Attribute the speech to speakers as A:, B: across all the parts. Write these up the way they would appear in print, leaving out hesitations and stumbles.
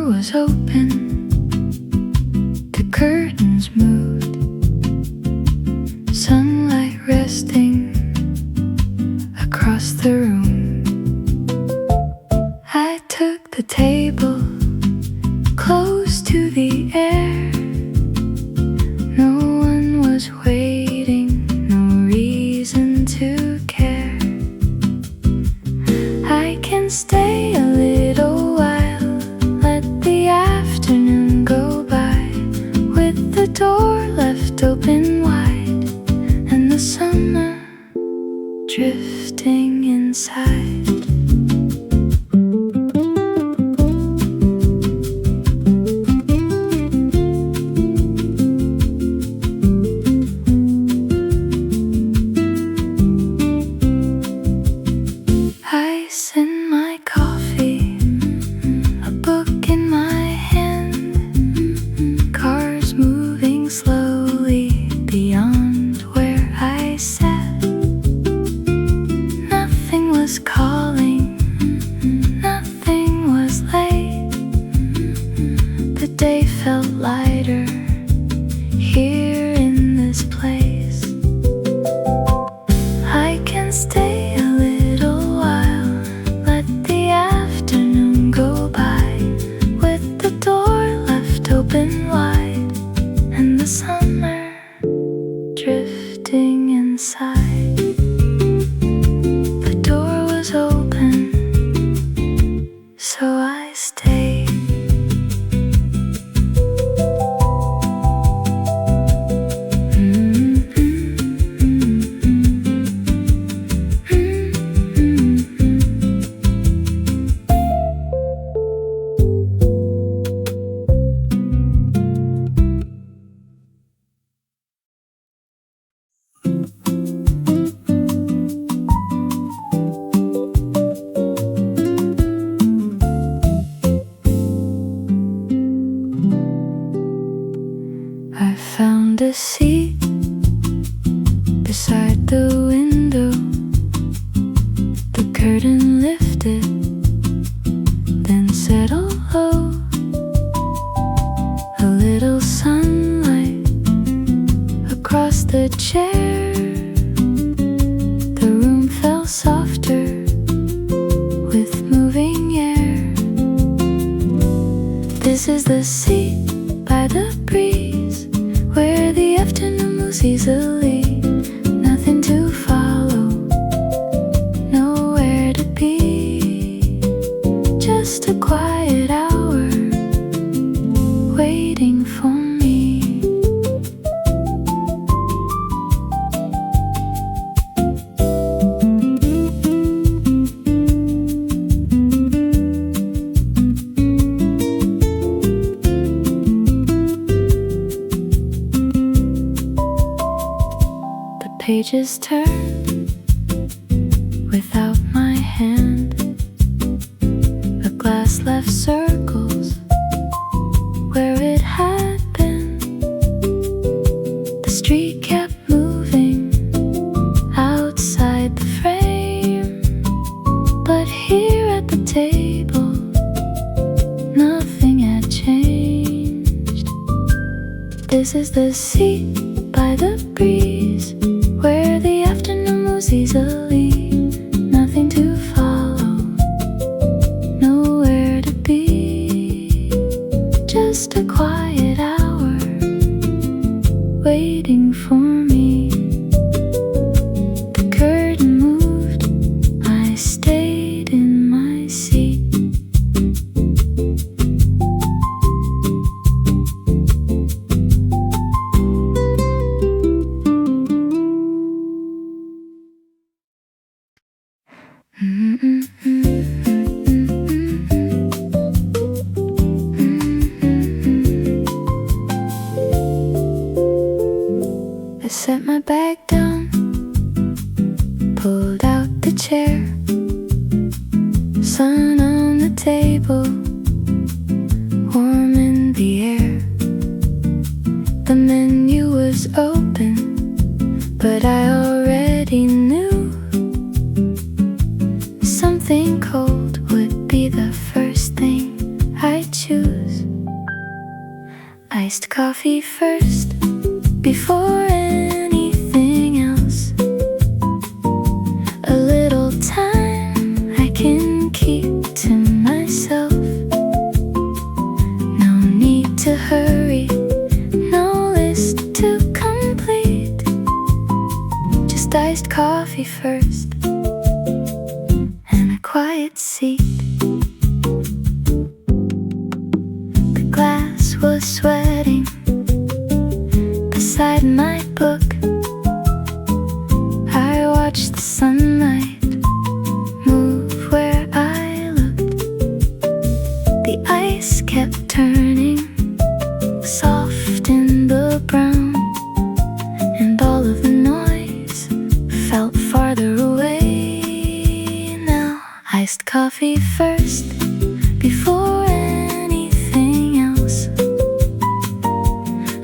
A: Was open, the curtains moved, sunlight resting across the room. I took the table close to the air. No one was waiting, no reason to care. I can stay a little while, afternoon go by, with the door left open wide, and the summer drifting inside. Ice in my coffee, a book in my slowly beyond where I sat. Nothing was calling, nothing was late. The day felt lighter here in this place. I can stay a little while, let the afternoon go by, with the door left open wide, and the summer drifting inside. The door was open, so I stayed. I found a seat beside the window. The curtain lifted, then settled low. A little sunlight across the chair. The room felt softer with moving air. This is the seat by the breeze, where the afternoon moves easily. Nothing to follow, nowhere to be. Just a quiet hour waiting for me. Pages turned without my hand. The glass left circles where it had been. The street kept moving outside the frame, but here at the table nothing had changed. This is the seat by the breeze, where the afternoon moves easily. Nothing to follow, nowhere to be. Just a quiet hour waiting for me. The curtain moved, I stayed in my seat. I set my bag down, pulled out the chair. Sun on the table, warm in the air. but I already knew something cold would be the first thing I'd choose. Iced coffee first, before anything else. A little time I can keep to myself. No need to hurry, no list to complete. Just iced coffee first, and a quiet seat. The glass was sweating beside my book. I watched the sunlight move where I looked. The ice kept turning soft in the brown, and all of the noise felt farther away now. Iced coffee first, before anything else.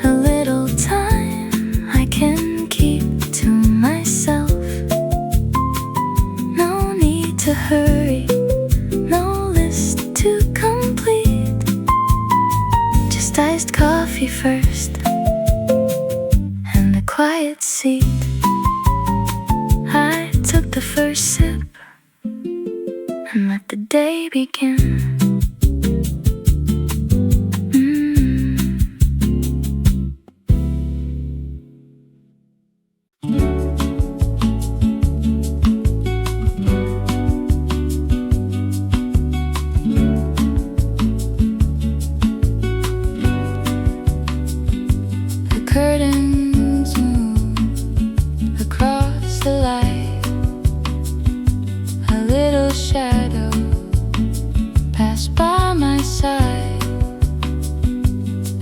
A: A little time I can keep to myself. No need to hurry, no list to complete. Just iced coffee first, and a quiet seat. I took the first sip and let the day begin. The curtains move across the light. A little shadow passed by my side.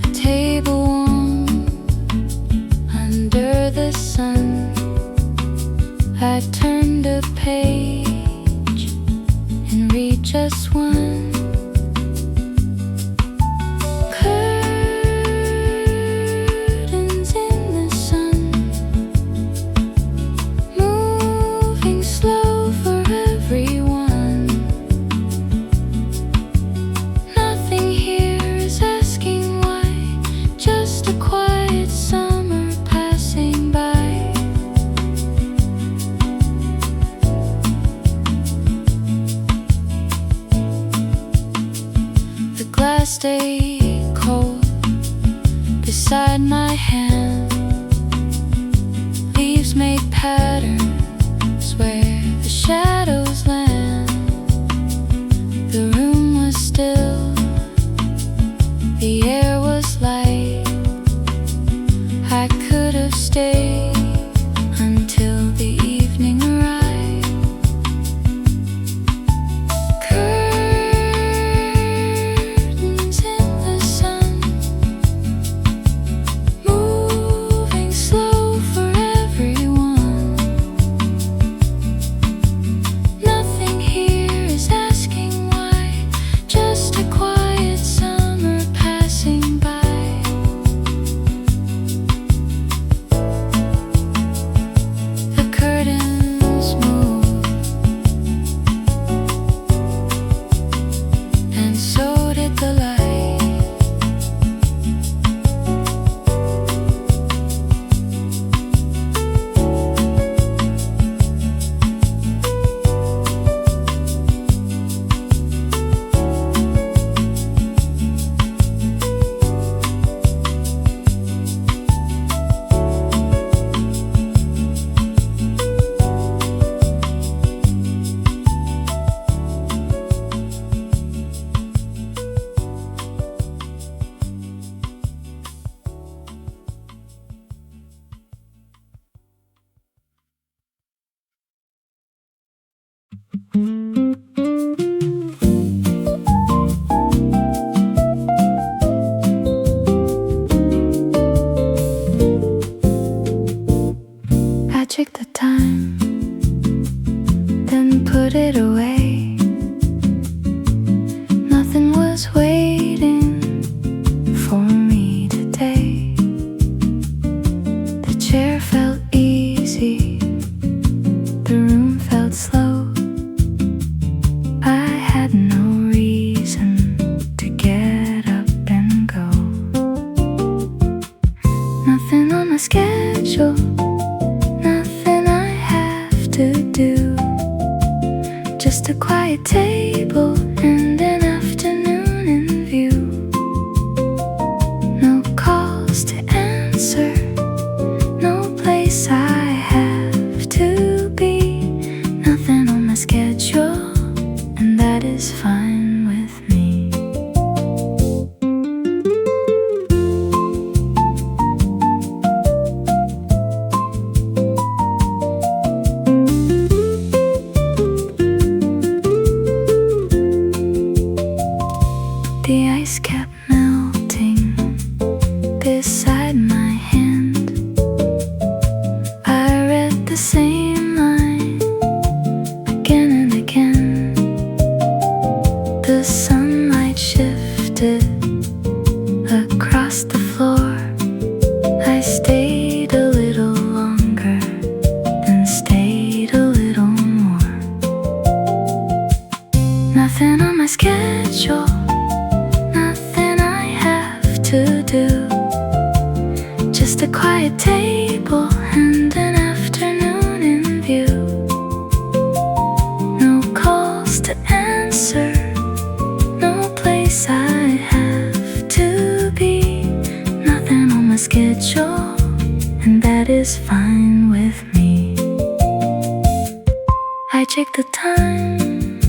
A: A table warm under the sun. I turned a page and read just one. Curtains in the sun, moving slow for everyone. Nothing here is asking why, just a quiet summer passing by. The glass stayed cold beside my hand. Leaves made patterns where the shadows land. The room was still, the air was light. I could have stayed until the evening arrived. Curtains in the sun, moving slow for everyone. Nothing here is asking why, just a quiet summer passing by. quiet table and an afternoon in view. No calls to answer, no place I have to be. Nothing on my schedule, and that is fine with me. The ice kept melting beside my hand. I read the same line again and again. The sunlight shifted across the floor. I stayed a little longer, then stayed a little more. Nothing on my schedule, nothing I have to do. Just a quiet table and an afternoon in view. No calls to answer, no place I have to be. Nothing on my schedule, and that is fine with me. I check the time,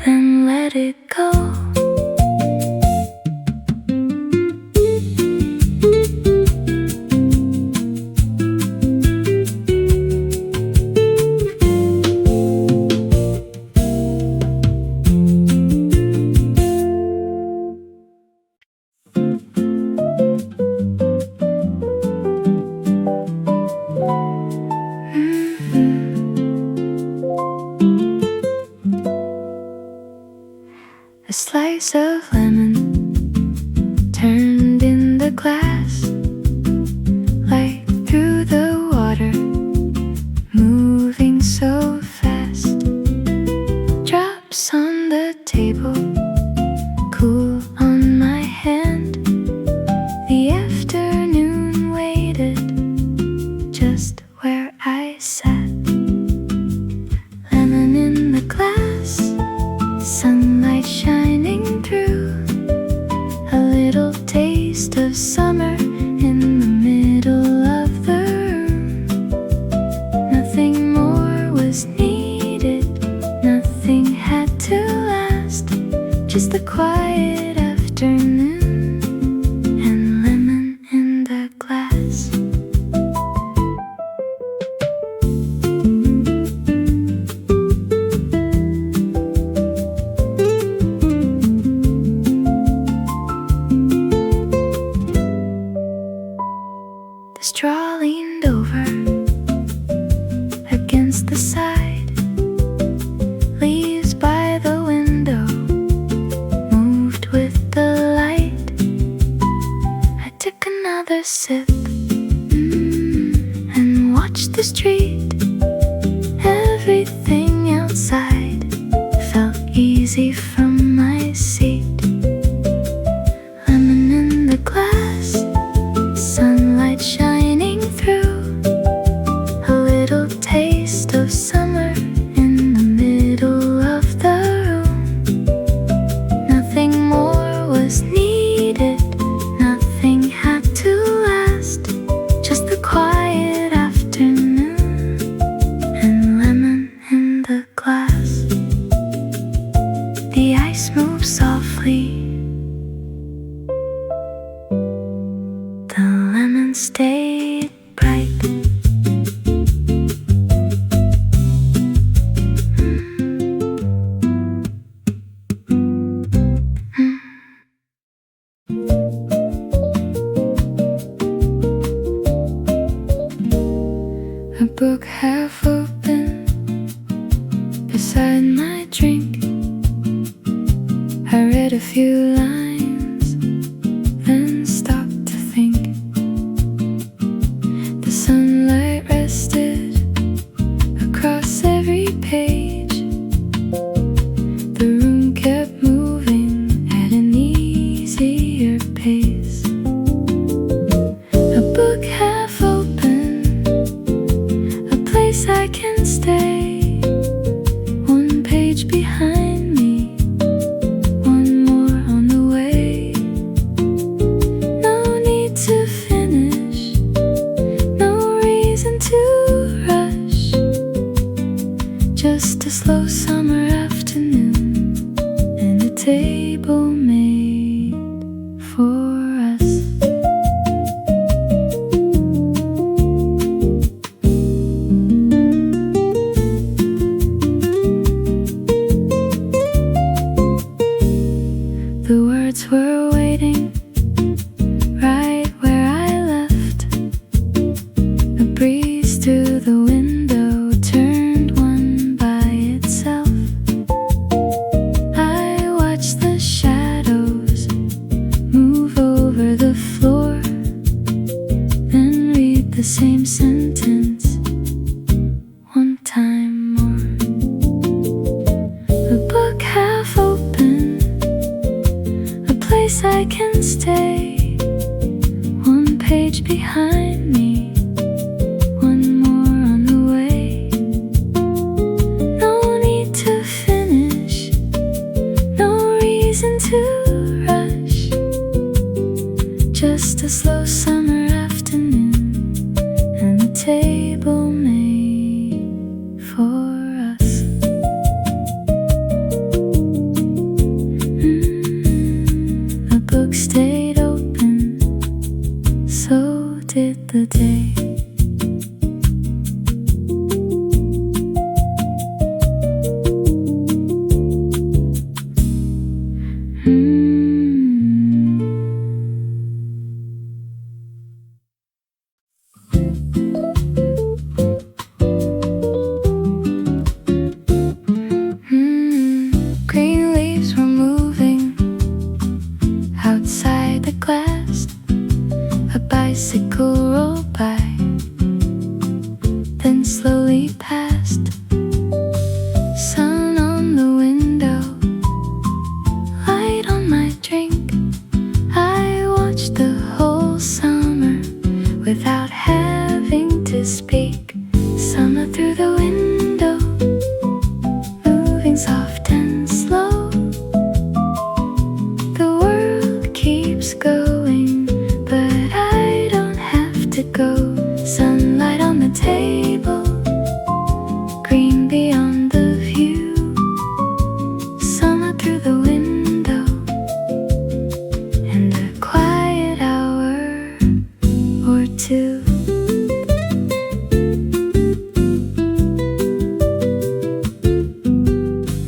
A: then let it go. A slice of lemon turned in the glass, light through the water, moving so fast. Drops on the table, cool on my hand. The afternoon waited just where I sat. Lemon in the glass, sunlight shining through. A little taste of summer in the middle of the room. Nothing more was needed, nothing had to last. Just a quiet afternoon and lemon in the glass. The straw leaned over against the side. Leaves by the window moved with the light. I took another sip and watched the street. Everything outside felt easy from my seat. Lemon in the glass, sunlight shining through. A little taste of summer in the middle of the room. Nothing more was needed, nothing had to last. Just a quiet afternoon and lemon in the glass. The ice moved softly, the lemon stayed bright. A book half open beside my drink. I read a few lines, then stopped to think. The sunlight rested across every page. The room kept moving at an easier pace. A book half open, a place I can stay. One page page behind me, one more on the way. No need to finish, no reason to rush. Just a slow summer afternoon and a table made for us. The book stayed open, so did the day. Green leaves were moving outside the glass. A bicycle rolled by, then slowly passed. Sun on the window, light on my drink. I watched the whole summer without having to speak. Summer through the window, moving soft and slow. The world keeps going, but I don't have to go. Sunlight on the table, green beyond the view. Summer through the window, and a quiet hour or two.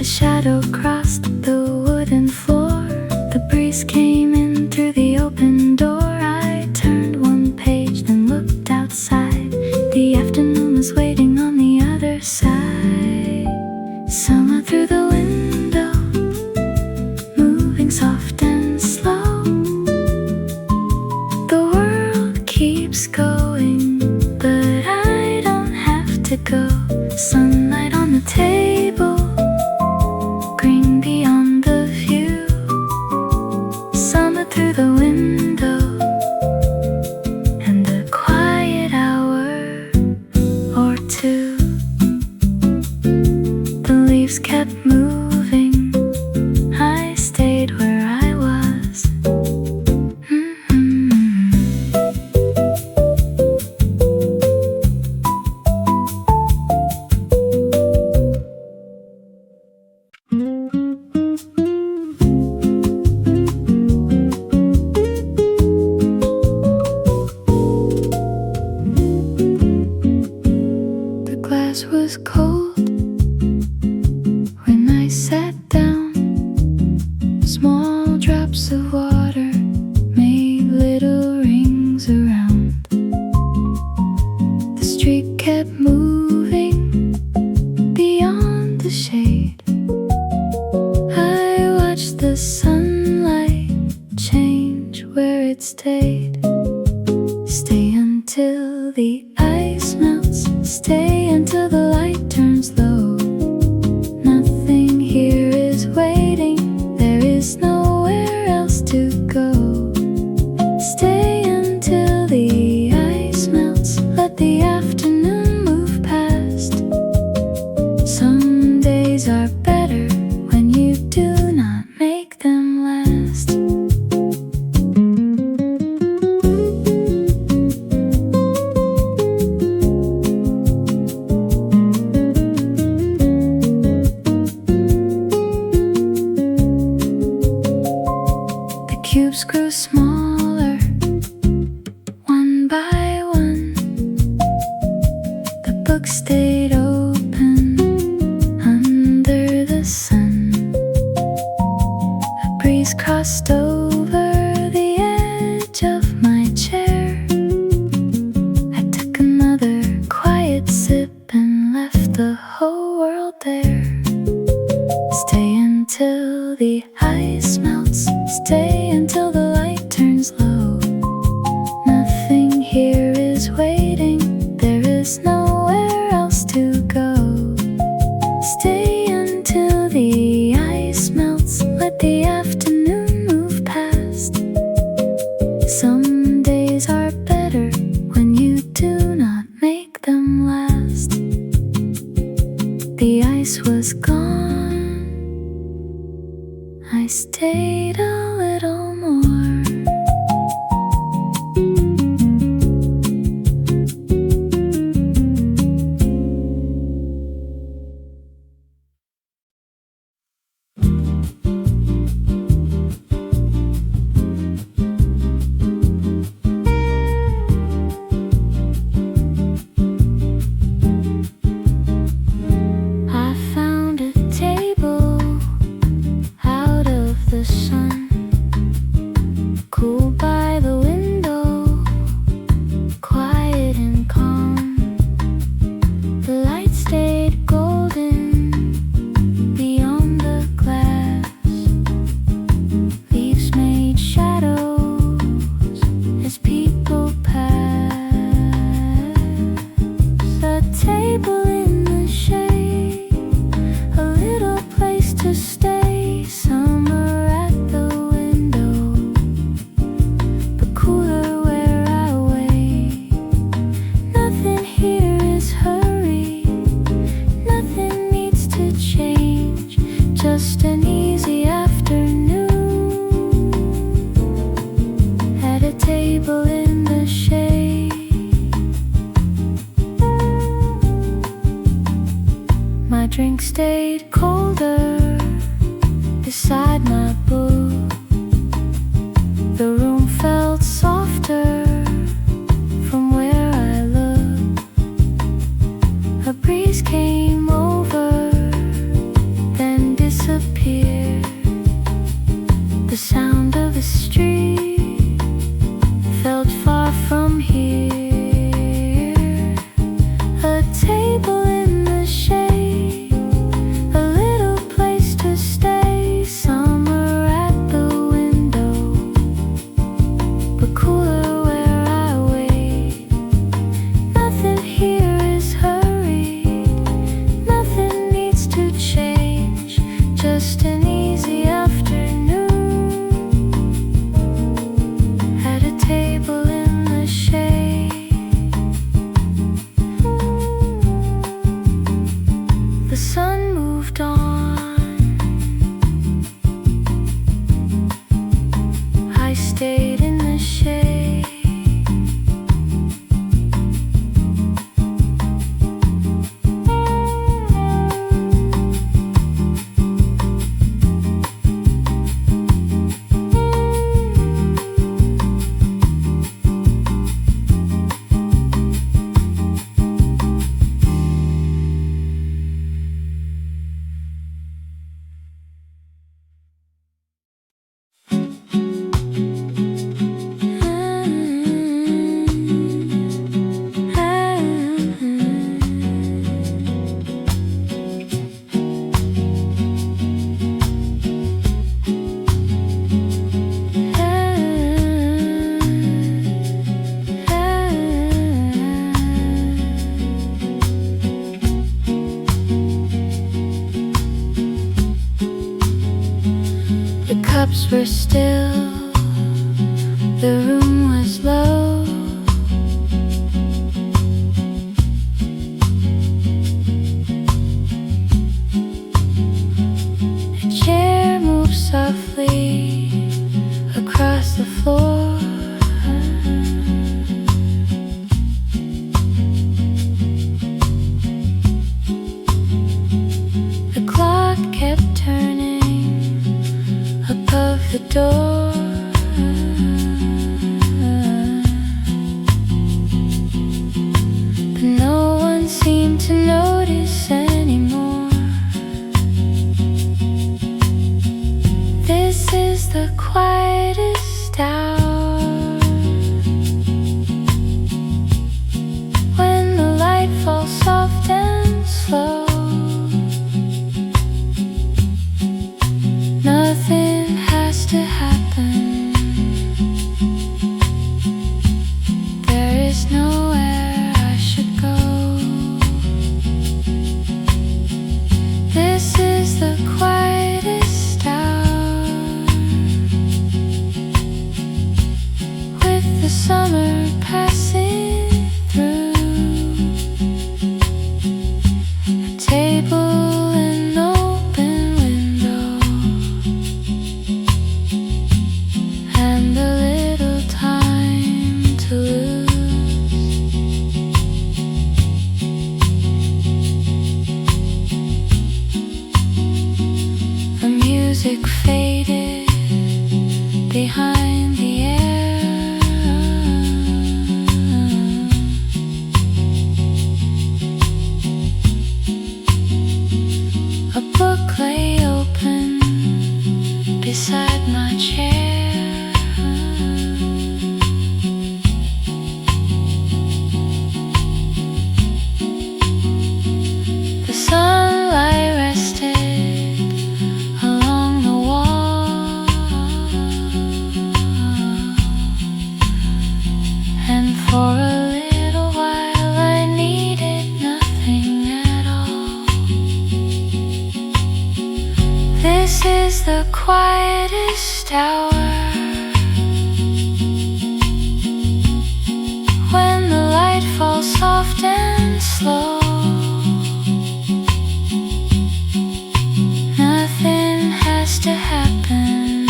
A: A shadow crossed the wooden floor. The breeze came in through the open door. I turned one page, then looked outside. The afternoon was waiting on the other side. Summer through the window, moving soft and slow. The world keeps going, but I don't have to go. Sunlight on the table, green beyond the view. Summer through the window, and a quiet hour or two. The leaves kept moving, I stayed where I was. The glass was cold when I sat down. Small drops of water made little rings around. The street kept moving beyond the shade. I watched the sunlight change where it stayed. Stay until the ice melts, stay until the light turns low. Nothing here is waiting, there is nowhere else to go. Stay until the ice melts, let the afternoon move past. Some days are better when you do not make them last. table in the shade. My drink stayed colder beside my book. The room felt softer from where I looked. A breeze came over, then disappeared. The sound of the street felt far from here. A table in the shade, a little place to stay. Summer at the window, but cooler where I wait. Nothing here is hurried, nothing needs to change. Just an easy afternoon at a table in the shade. The sun moved on. I stayed in the shade. The cups were still, the room was low. A chair moved softly across the floor. The clock kept turning above the door. But no one seemed to notice anymore. This is the quietest hour, when the light falls soft and slow. Nothing has to happen. There is nowhere I should go. This is the quietest hour, with the summer passing through. A table and open window, and a little time to lose. The music faded behind the air. A book lay open beside my chair. The sunlight rested along the wall, and for a little while I needed nothing at all. This is the quietest hour, when the light falls soft and slow. Nothing has to happen.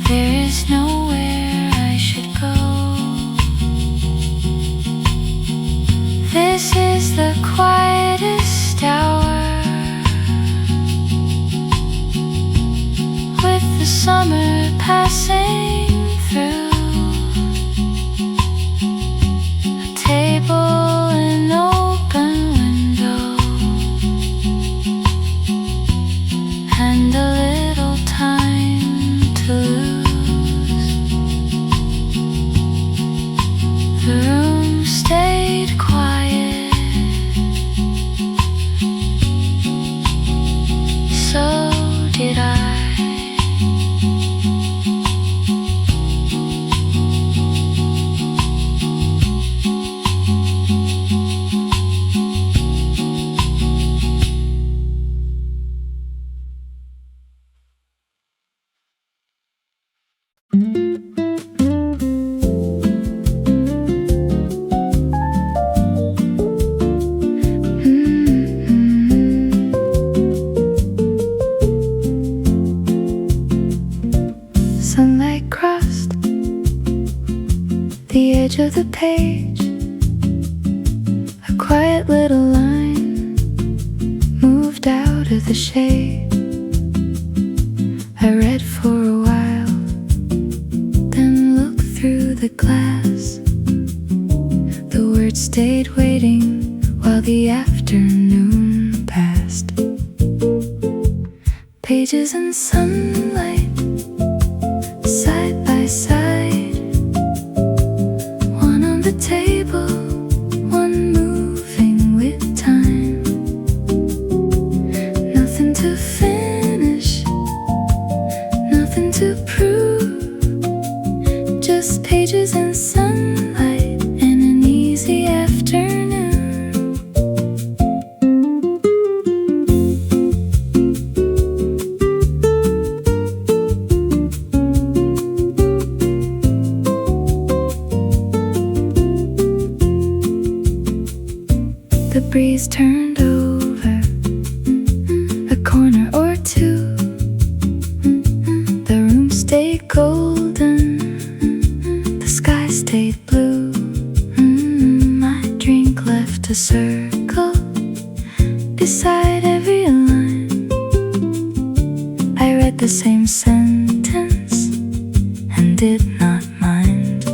A: There is sunlight crossed the edge of the page. A quiet little line moved out of the shade. I read for a while, then looked through the glass. The words stayed waiting while the afternoon passed. Pages and sunlight, side by side. One on the table, one moving with time. Nothing to finish, nothing to prove. Just pages and sunlight and an easy afternoon. The breeze turned over a corner or two. The room stayed golden, the sky stayed blue. My drink left a circle beside every line. I read the same sentence and did not mind.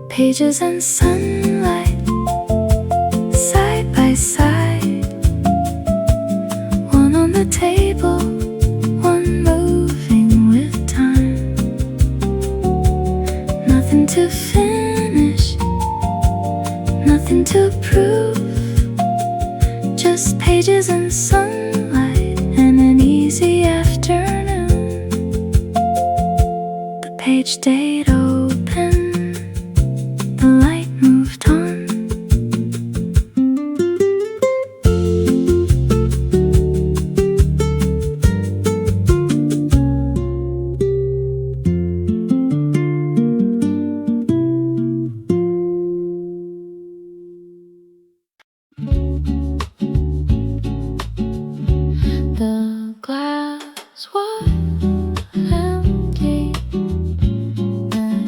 A: Pages and sunlight, side by side. One on the table, one moving with time. Nothing to finish, nothing to prove. Just pages and sunlight and an easy afternoon. The page stayed open, the light moved on. The glass was empty, and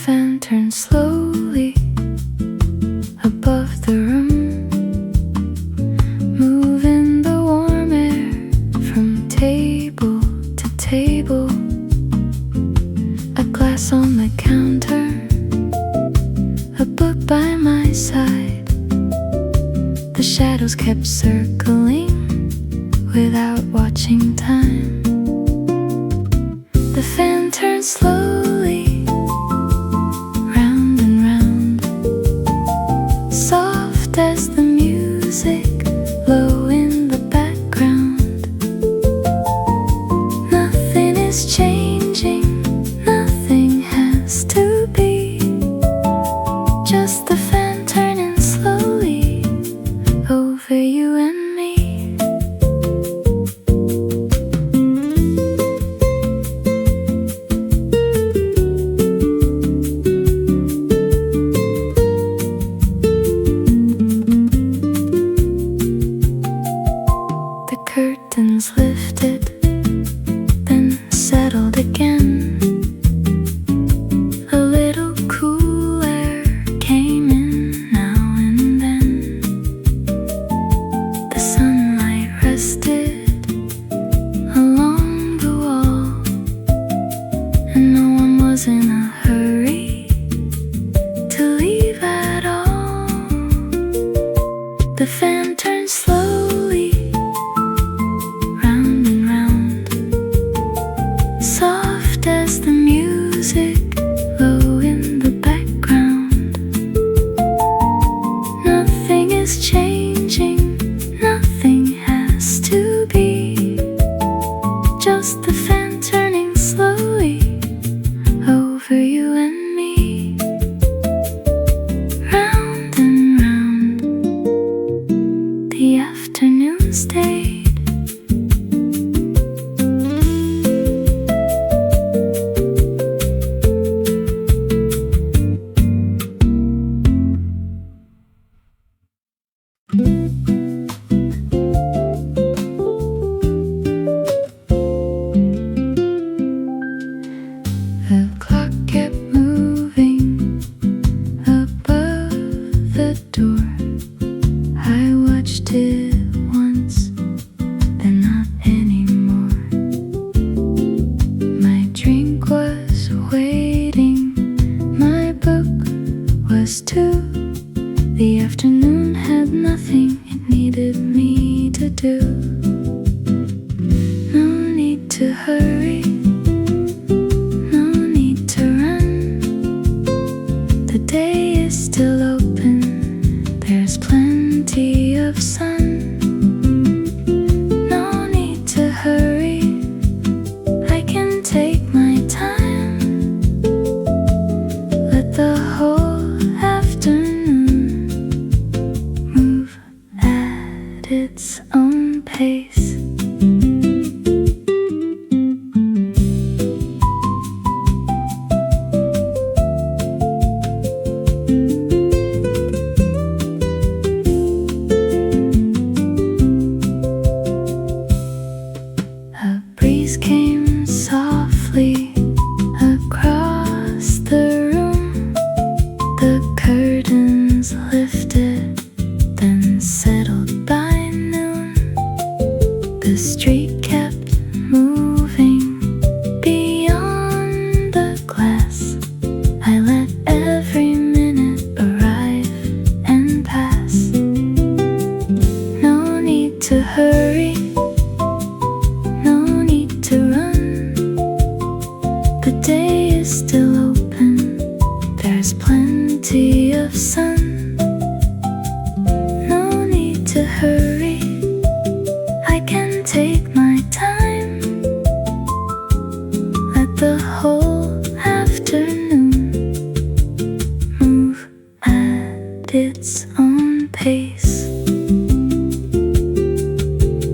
A: fan turns slowly above the room, moving the warm air from table to table. A glass on the counter, a book by my side. The shadows kept circling without watching time. The fan turned slowly round and round, soft as the music, low in the background. Nothing is changing, nothing has to be, just the fan turning slowly over you and me. The curtains lifted, then settled again. A little cool air came in now and then. The sunlight rested along the wall, and no one was in a hurry to leave at all. The fan turned slowly round and round, soft as the music, low in the background. Nothing is changing, nothing has to be, just the fan turning slowly over you and me. Round and round, the afternoon stayed. The clock kept moving above the door. I watched it once, then not anymore. My drink was waiting, my book was too. The afternoon had nothing it needed me to do. No need to hurry, no need to run. The day is still open, there's plenty of sun. No need to hurry, I can take my time. Let the whole afternoon move at its own pace. A breeze came softly across the room. The curtains lifted, then settled by noon. The street kept moving beyond the glass. I let every minute arrive and pass. No need to hurry, no need to run. The day is still open, there's plenty of sun. No need to hurry, I can take my time. Let the whole afternoon move at its own pace.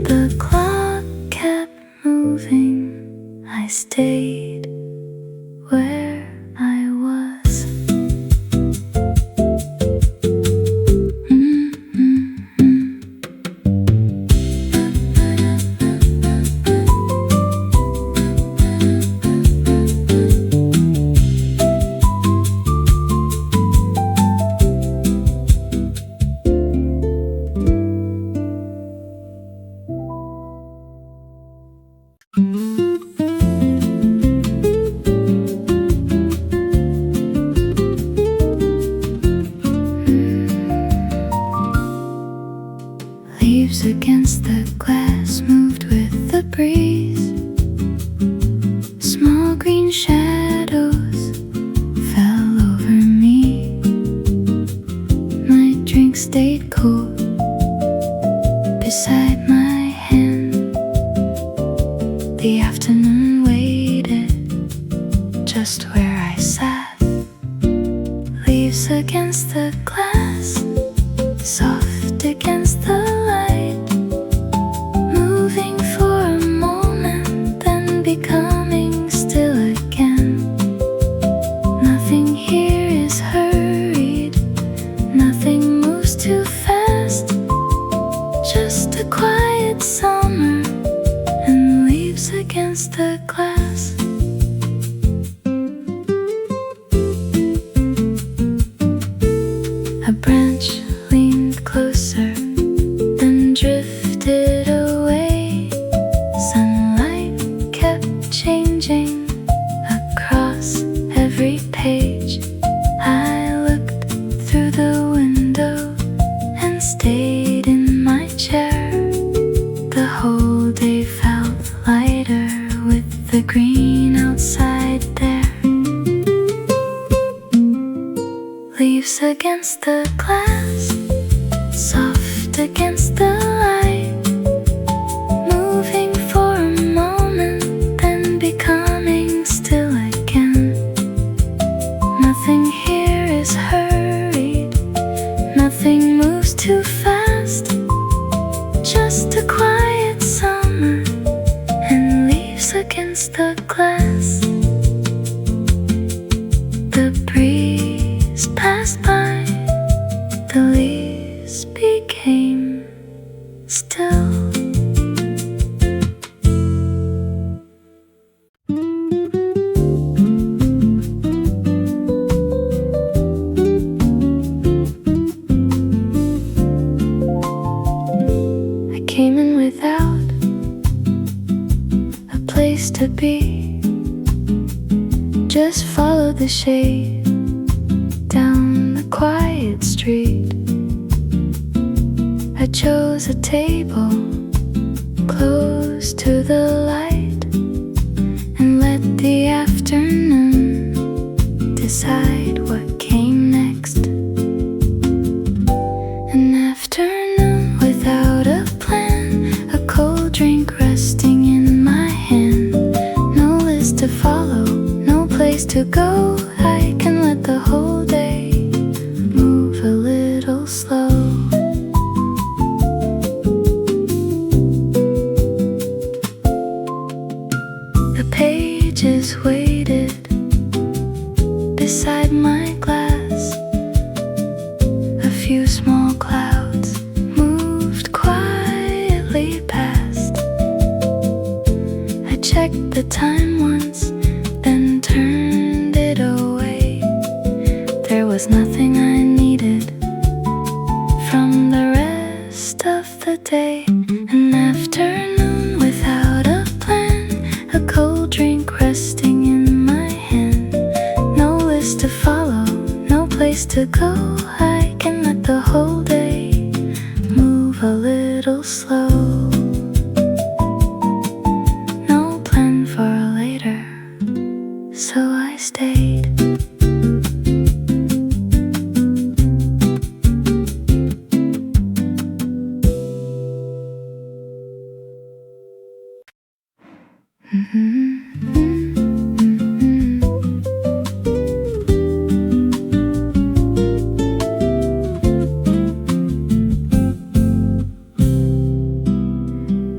A: The clock kept moving, I stayed where I was. stayed cool beside my hand. The afternoon waited just where I sat. Leaves against the glass, soft against the light, moving for a moment, then becoming still again. Nothing here is hurried, nothing moves too fast. Just a quiet summer and leaves against the glass. A branch leaned closer, then drifted away. Sunlight kept changing across every page. I looked through the window and stayed in my chair. The whole day felt lighter with the green outside there. Leaves against the glass, soft against the light, moving for a moment, then becoming still again. Nothing here is hurried, nothing moves too fast. Just a quiet summer and leaves against the glass. The breeze passed by, the leaves became still. I came in without a place to be, just followed the shade down the quiet street. I chose a table close to the light and let the afternoon decide what came next. An afternoon without a plan, a cold drink resting in my hand. No list to follow, no place to go. I can let the whole day move a little slow. The pages waited beside my glass. A few small clouds moved quietly past. I checked the time once, then turned it away. There was nothing I needed from the rest of the day. An afternoon without a plan, a cold drink resting in my hand. No list to follow, no place to go. I can let the whole day move a little slow. No plan for later, so I stayed.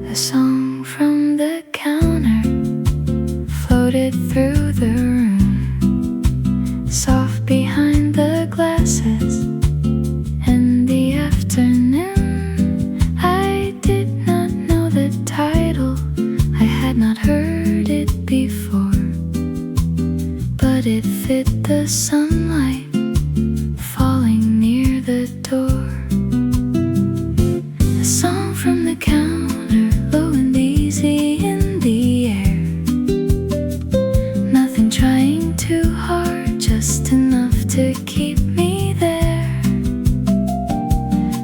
A: A song from the counter floated through the room, soft behind the glasses. In the afternoon, I did not know the title. I had not heard it before, but it fit the sunlight falling near the door. A song from the counter, low and easy in the air. Nothing trying too hard, just enough to keep me there.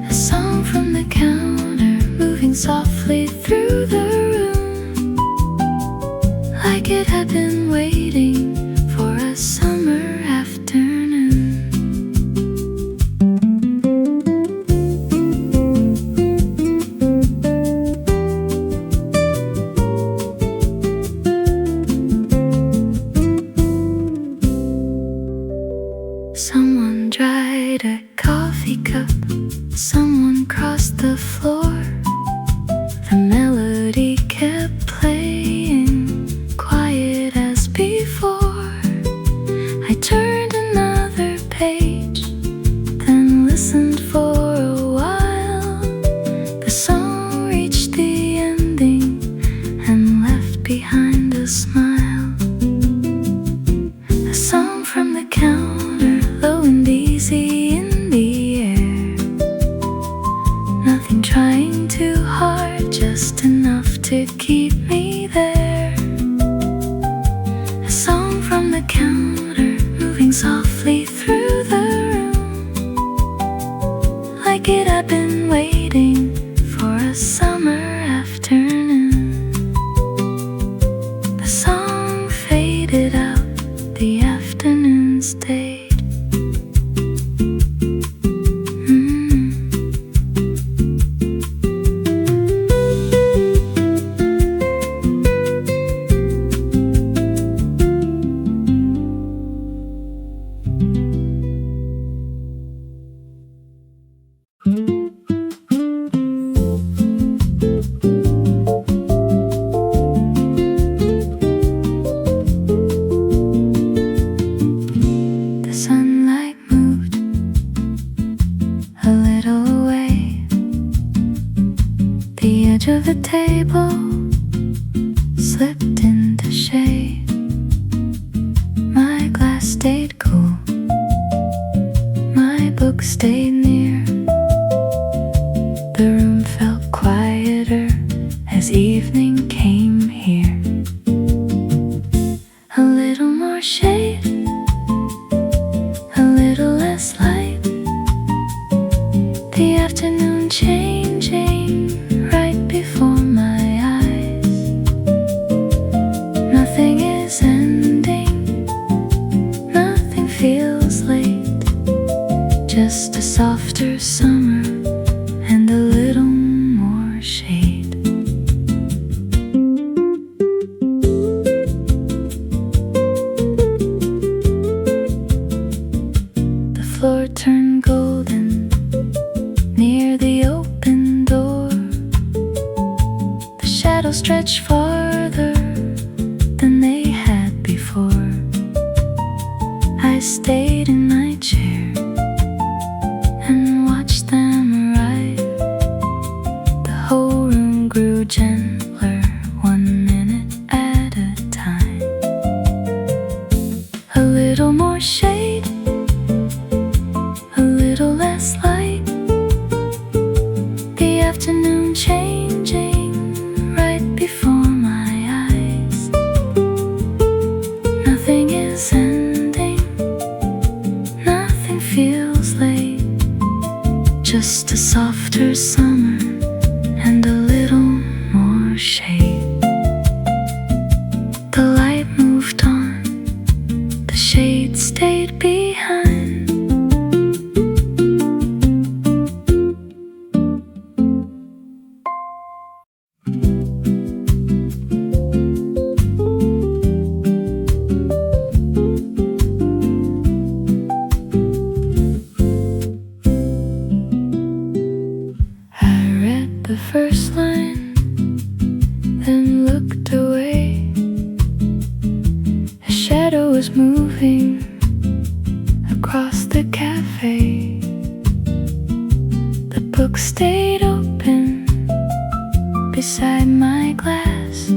A: A song from the counter, moving softly through the room, like it had been waiting for a summer afternoon. wake up, someone crossed the floor. The melody kept playing, quiet as before. I turned another page, then listened for a while. The song reached the ending and left behind a smile. A song from the counter, low and easy in the air. Nothing trying too hard, just enough to keep me there. A song from the counter, moving softly through the room, like it had been waiting for a summer afternoon. The song faded out, the afternoon stayed. The sunlight moved a little away. The edge of the table slipped into shade. My glass stayed cool, my book stayed near. The room felt quieter as evening came here. A little more shade, a little less light. The afternoon changing right before my eyes. Nothing is ending, nothing feels late. Just a softer summer and a little more shade. The floor turned golden near the open door. The shadows stretched farther than they had before. I stayed in my chair and watched them arrive. The whole room grew gentler, 1 minute at a time. A little more shade, a little less light. The afternoon changing right before my eyes. Nothing is ending, nothing feels late. Just a softer summer and a little more shade. The light moved on, the shade stayed behind. I read the first line, then looked away. A shadow was moving across the cafe. The book stayed open beside my glass.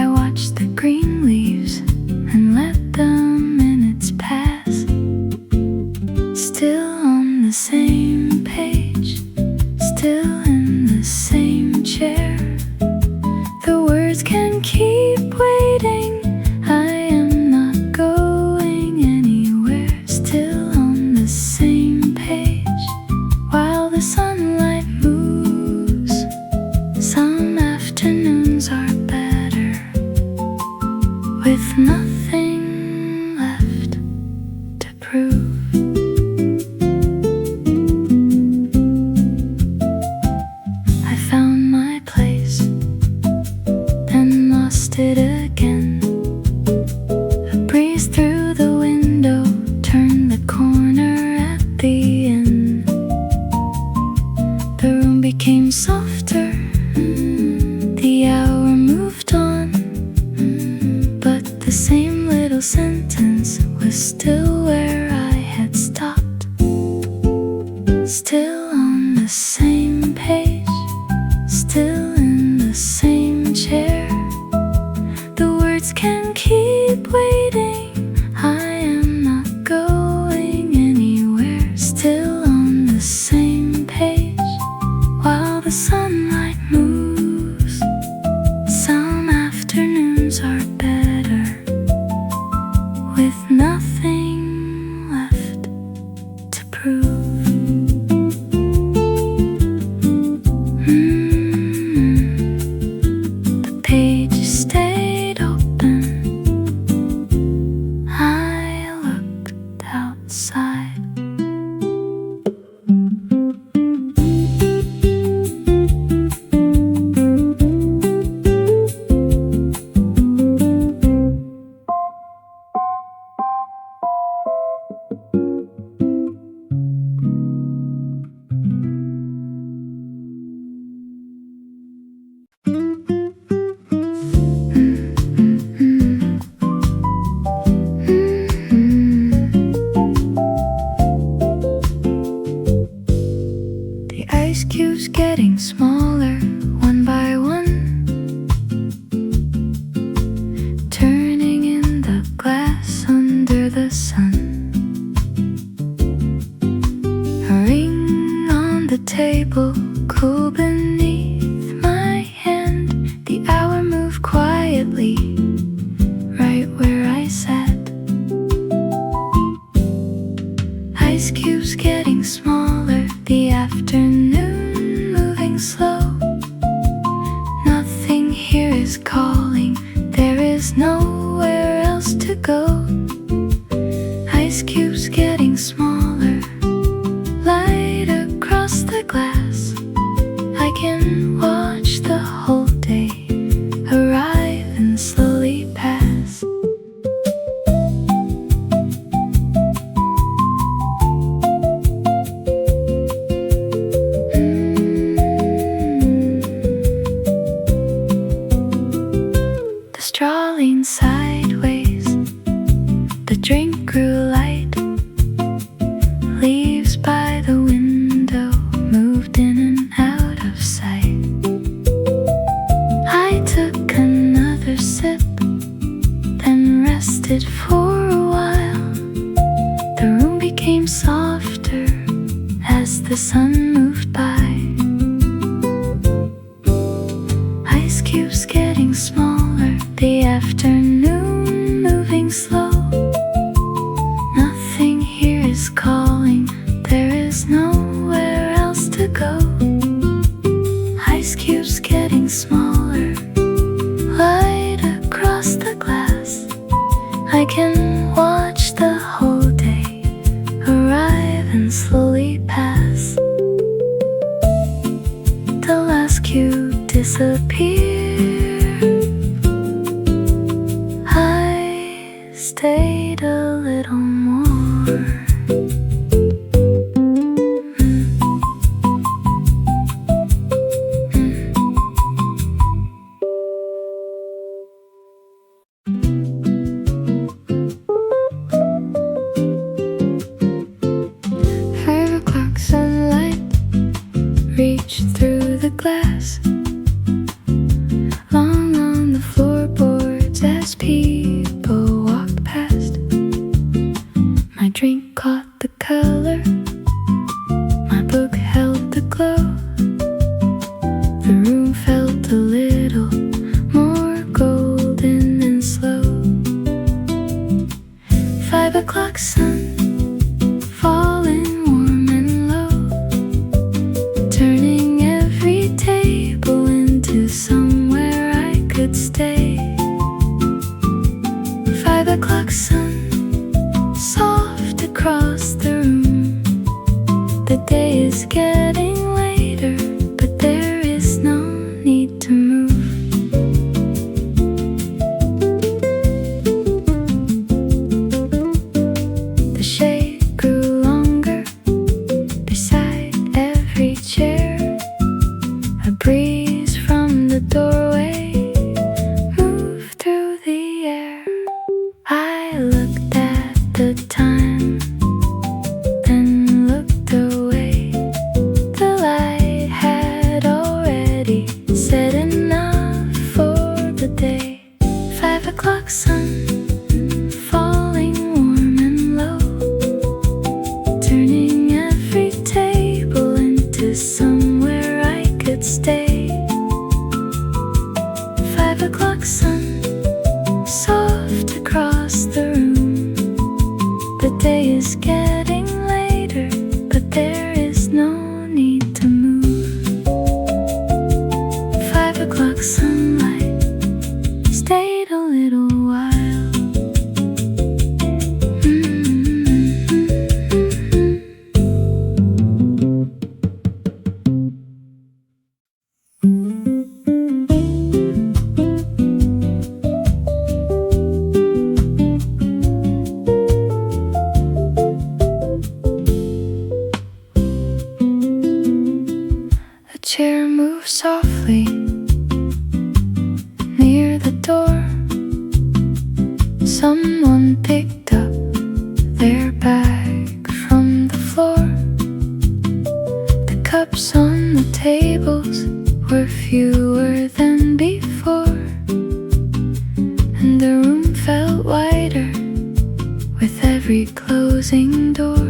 A: I watched the green leaves and let the minutes pass. Still on the same page, still in the same chair. The words can keep waiting, I am not going anywhere. Still on the same page, while the sunlight moves same little sentence was still where I had stopped, still on the same page, still in the same chair. The words can keep waiting, I am not going anywhere. Still on the same page, while the sunlight moves. Some afternoons are better with nothing left to prove. The page stayed open. I looked outside. The ice cubes getting smaller one by one, turning in the glass under the sun. A ring on the table, cool beneath my hand. The hour moved quietly, right where I sat. Ice cubes getting smaller, the afternoon moving slow. Nothing here is calling, there is nowhere else to go. Ice cubes getting smaller, light across the glass. I can watch the whole day arrive and slowly pass. The straw leaned sideways, the drink grew light. Leaves by the window moved in and out of sight. I took another sip, then rested for a while. The room became softer as the sun moved by. Ice cubes getting smaller, the afternoon moving slow. Nothing here is calling, there is nowhere else to go. Ice cubes getting smaller, light across the glass. I can watch the whole day arrive and slowly pass. The last cube disappeared. I stayed a little more. 5 o'clock sunlight reached through the glass, long on the floorboards as people walked past. My drink caught the color, my book held the glow. The room felt a little more golden and slow. 5 o'clock sun falling warm and low, turning every table into somewhere I could stay. 5 o'clock sun, soft across the room. The day is getting later, but there is no need to move. The shade grew longer beside every chair. A breeze from the doorway moved through the air. day is getting later, but there is no need to move. 5 o'clock sunlight stayed a little while. A chair moved softly near the door. Someone picked up their bag from the floor. The cups on the tables were fewer than before, and the room felt wider with every closing door.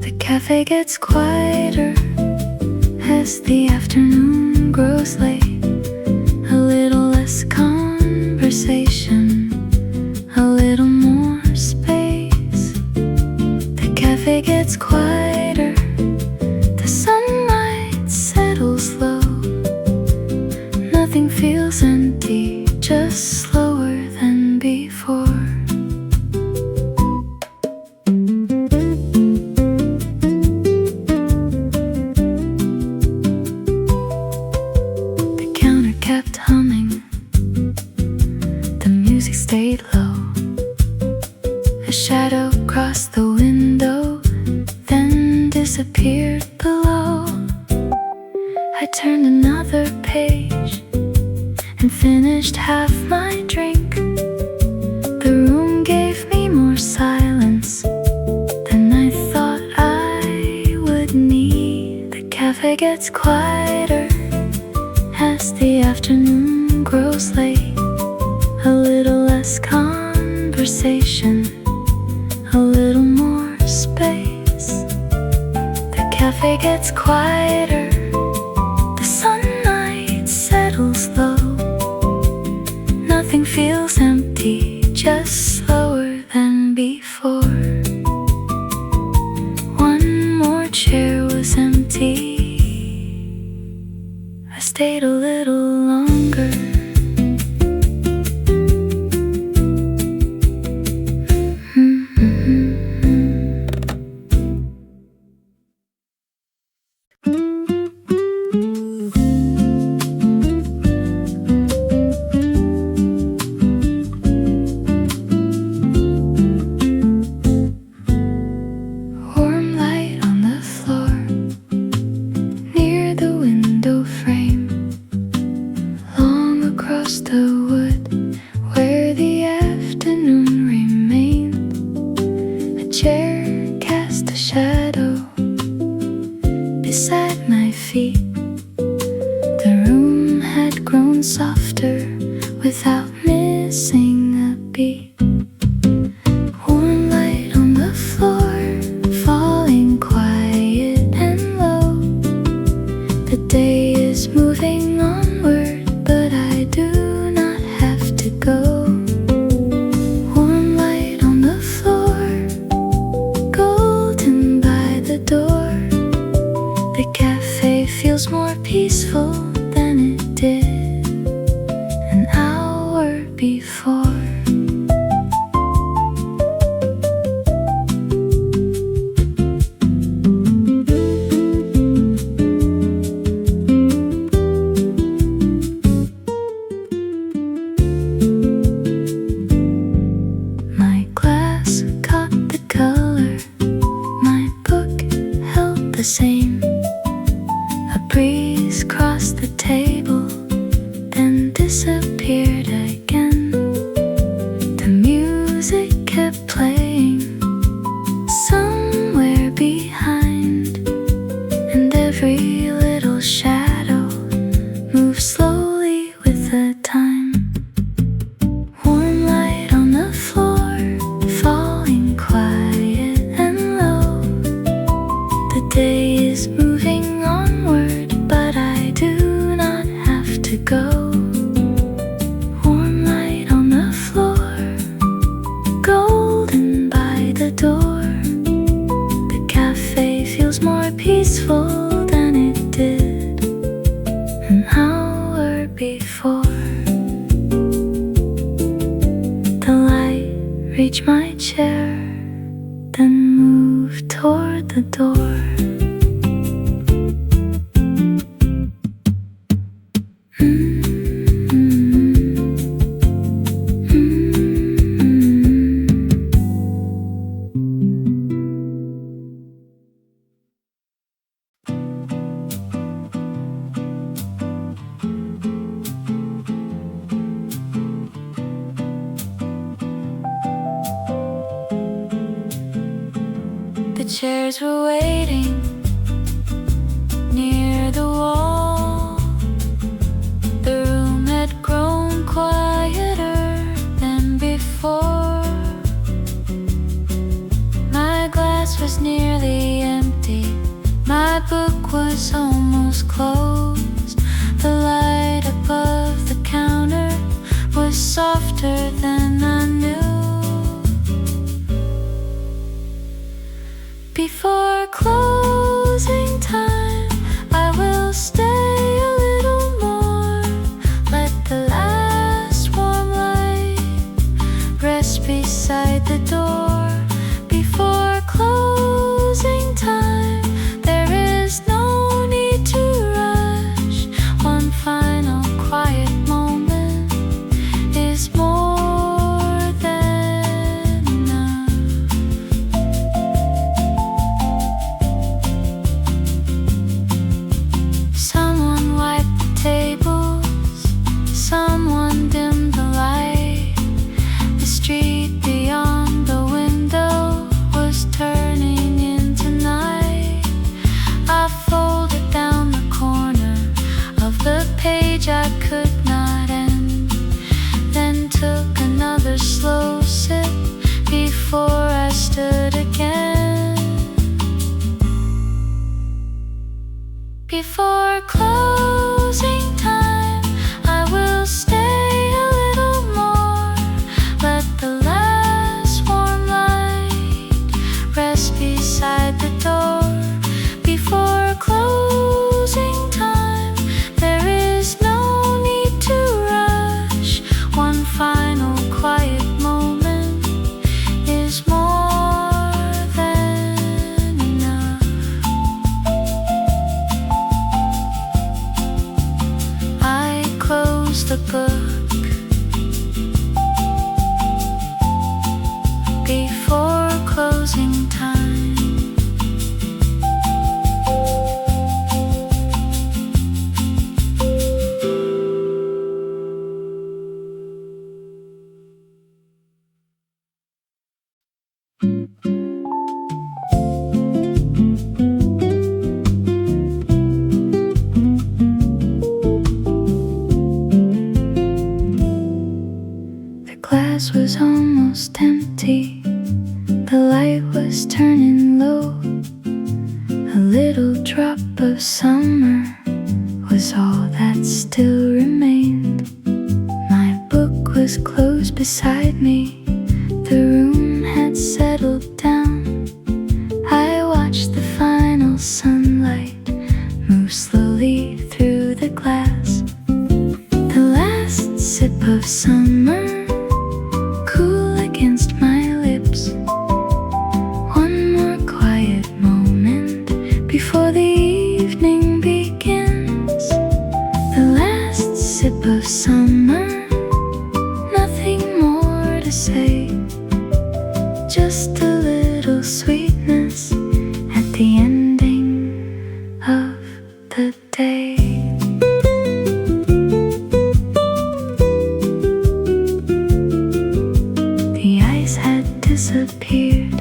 A: The cafe gets quieter as the afternoon grows late. A little less conversation, a little more space. The cafe gets quieter, the sunlight settles low. Nothing feels empty, just slower than before. The counter kept humming, the music stayed low. A shadow crossed the window, then disappeared below. I turned another page and finished half my drink. The room gave me more silence than I thought I would need. The cafe gets quieter as the afternoon grows late. A little less conversation, a little more space. The cafe gets quieter, the sunlight settles low. Nothing feels empty, just slower than before. One more chair was empty. I stayed a little longer. Warm light on the floor near the window frame, long across the wood where the afternoon remained. A chair cast a shadow beside my feet. The room had grown softer without missing a beat. Warm light on the floor, falling quiet and low. The day is moving onward, but I do not have to go. Warm light on the floor, golden by the door. The cafe feels more peaceful than it did an hour before. reach my chair, then move toward the door. The chairs were waiting near the wall. The room had grown quieter than before. My glass was nearly empty, my book was almost closed. The light above the counter was softer than I knew. Before closing time, I will stay a little more. Let the last warm light rest beside the door. Before closing time, there is no need to rush. One final quiet moment is more than enough. Someone wiped the tables, someone dimmed the light. The street beyond the window was turning into night. I folded down the corner of the page I could not end, then took another slow sip before I stood again. Before closing time, I will stay a little more. Let the last warm light rest beside the door. Before closing time, there is no need to rush. One final quiet moment is more than enough. I closed the book before closing time. The glass was almost empty, the light was turning low. A little drop of summer was all that still remained. My book was closed beside me, the room had settled down. I watched the final sunlight move slowly through the glass. The last sip of summer, cool against my lips. One more quiet moment before the evening begins. The last sip of summer, nothing more to say. Just a little sweetness at the ending of the day. The ice had disappeared,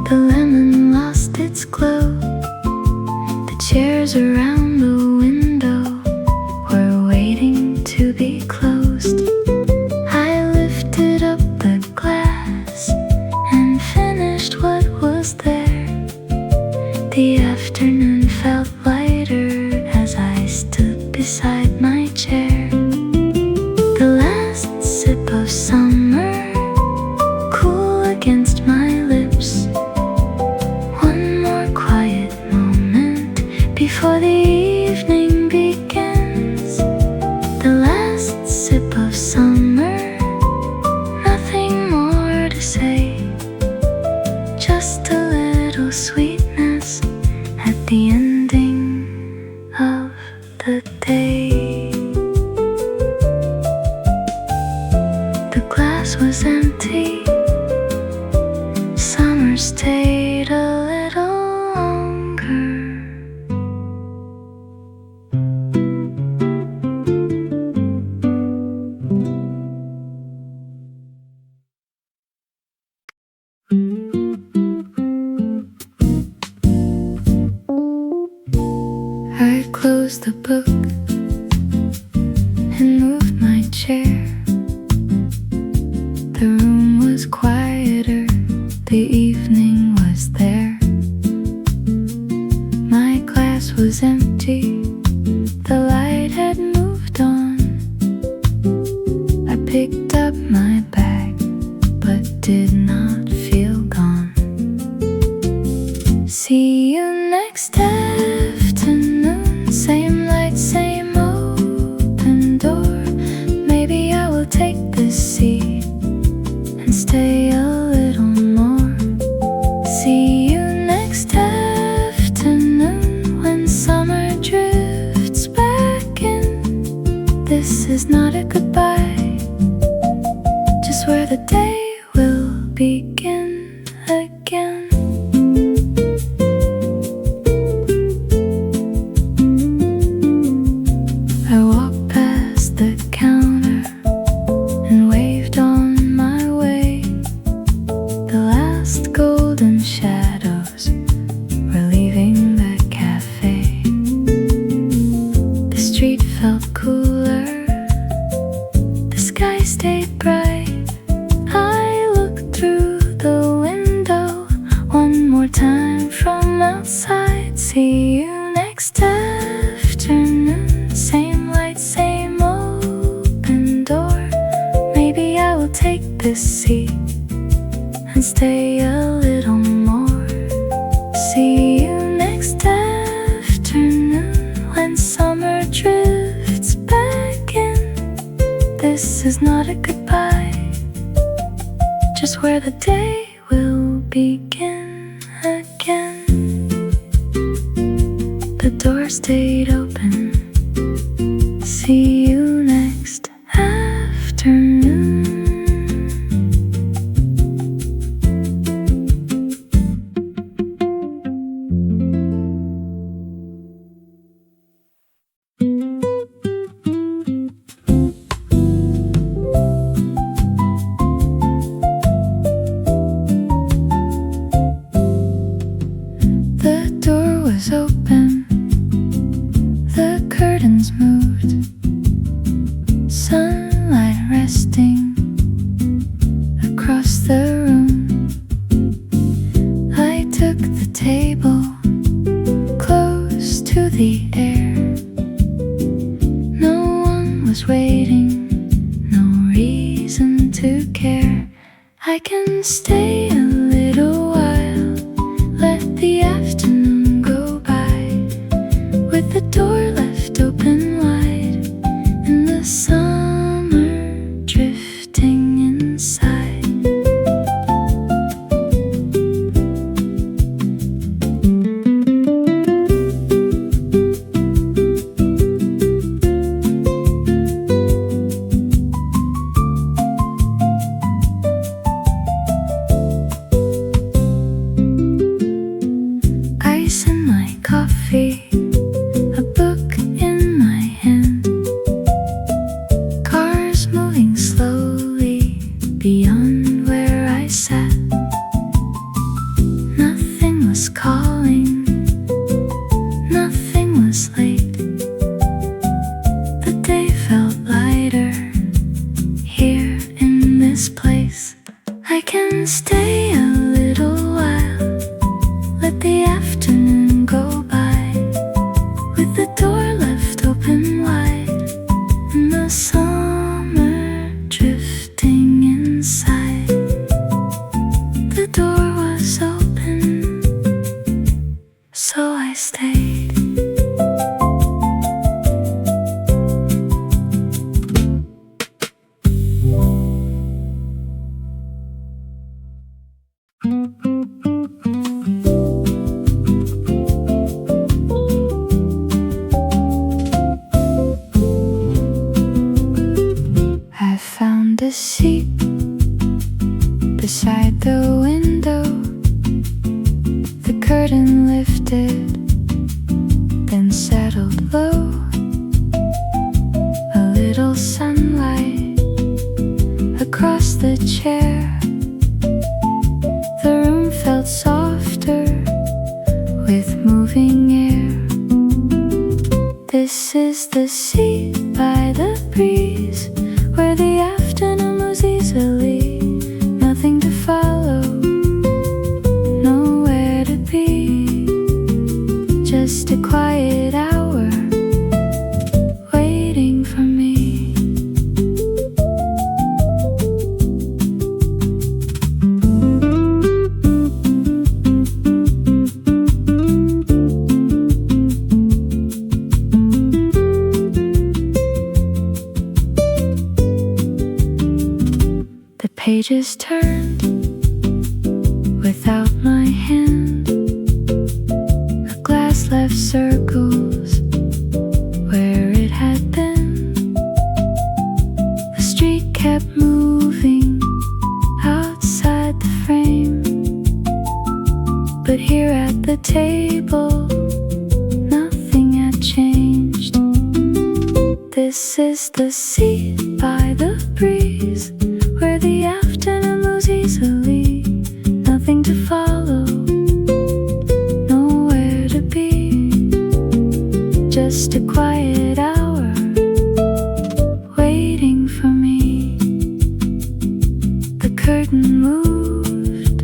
A: the lemon lost its glow. The chairs around the window were waiting to be closed. I lifted up the glass and finished what say, just a little sweetness at the ending of the day. The glass was empty. Summer stayed a little longer. I closed the book and moved my chair. The room was quieter, the evening was there. My glass was empty, the light had moved on. I picked up my bag, but did not feel gone. See you next afternoon, same light, same open door. Maybe I will take this seat and stay a little more. See you next afternoon when summer drifts back in. This is not a goodbye, just where the day will begin again. I walked past the counter and waved on my way. The last golden shadows were leaving the cafe. The street felt cooler, the sky stayed bright. I looked through the window one more time from outside. See you next afternoon, same light, same open door. Maybe I will take this seat and stay a little more. See you next afternoon when summer drifts back in. This is not a goodbye, just where the day will begin again. The door stayed open. See you next afternoon. The door was open, the curtains moved, sunlight resting across the room. I took the table close to the air. No one was waiting, no reason to care. I can stay a little while, let the afternoon go by, with the door left open wide and the summer drifting inside. Ice in my coffee, a book in my hand, cars moving slowly beyond where I sat. Nothing was calling, nothing was late. The day felt lighter here in this place. I can stay a little while, let the afternoon go by, with the door left open wide and the summer drifting inside. The door was open, so I stayed. I found a seat beside the window. The curtain lifted, then settled low. A little sunlight across the chair. The room felt softer with moving air. This is the seat by the breeze, where the afternoon moves easily. Nothing to follow, nowhere to be. Just a quiet hour waiting for me. The pages turned without my hand. A glass left circles where it had been. The street kept moving outside the frame, but here at the table nothing had changed. This is the seat by the breeze, where the afternoon moves easily. Nothing to follow, nowhere to be. Just a quiet hour waiting for me. The curtain moved,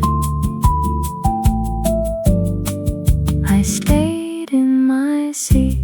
A: I stayed in my seat.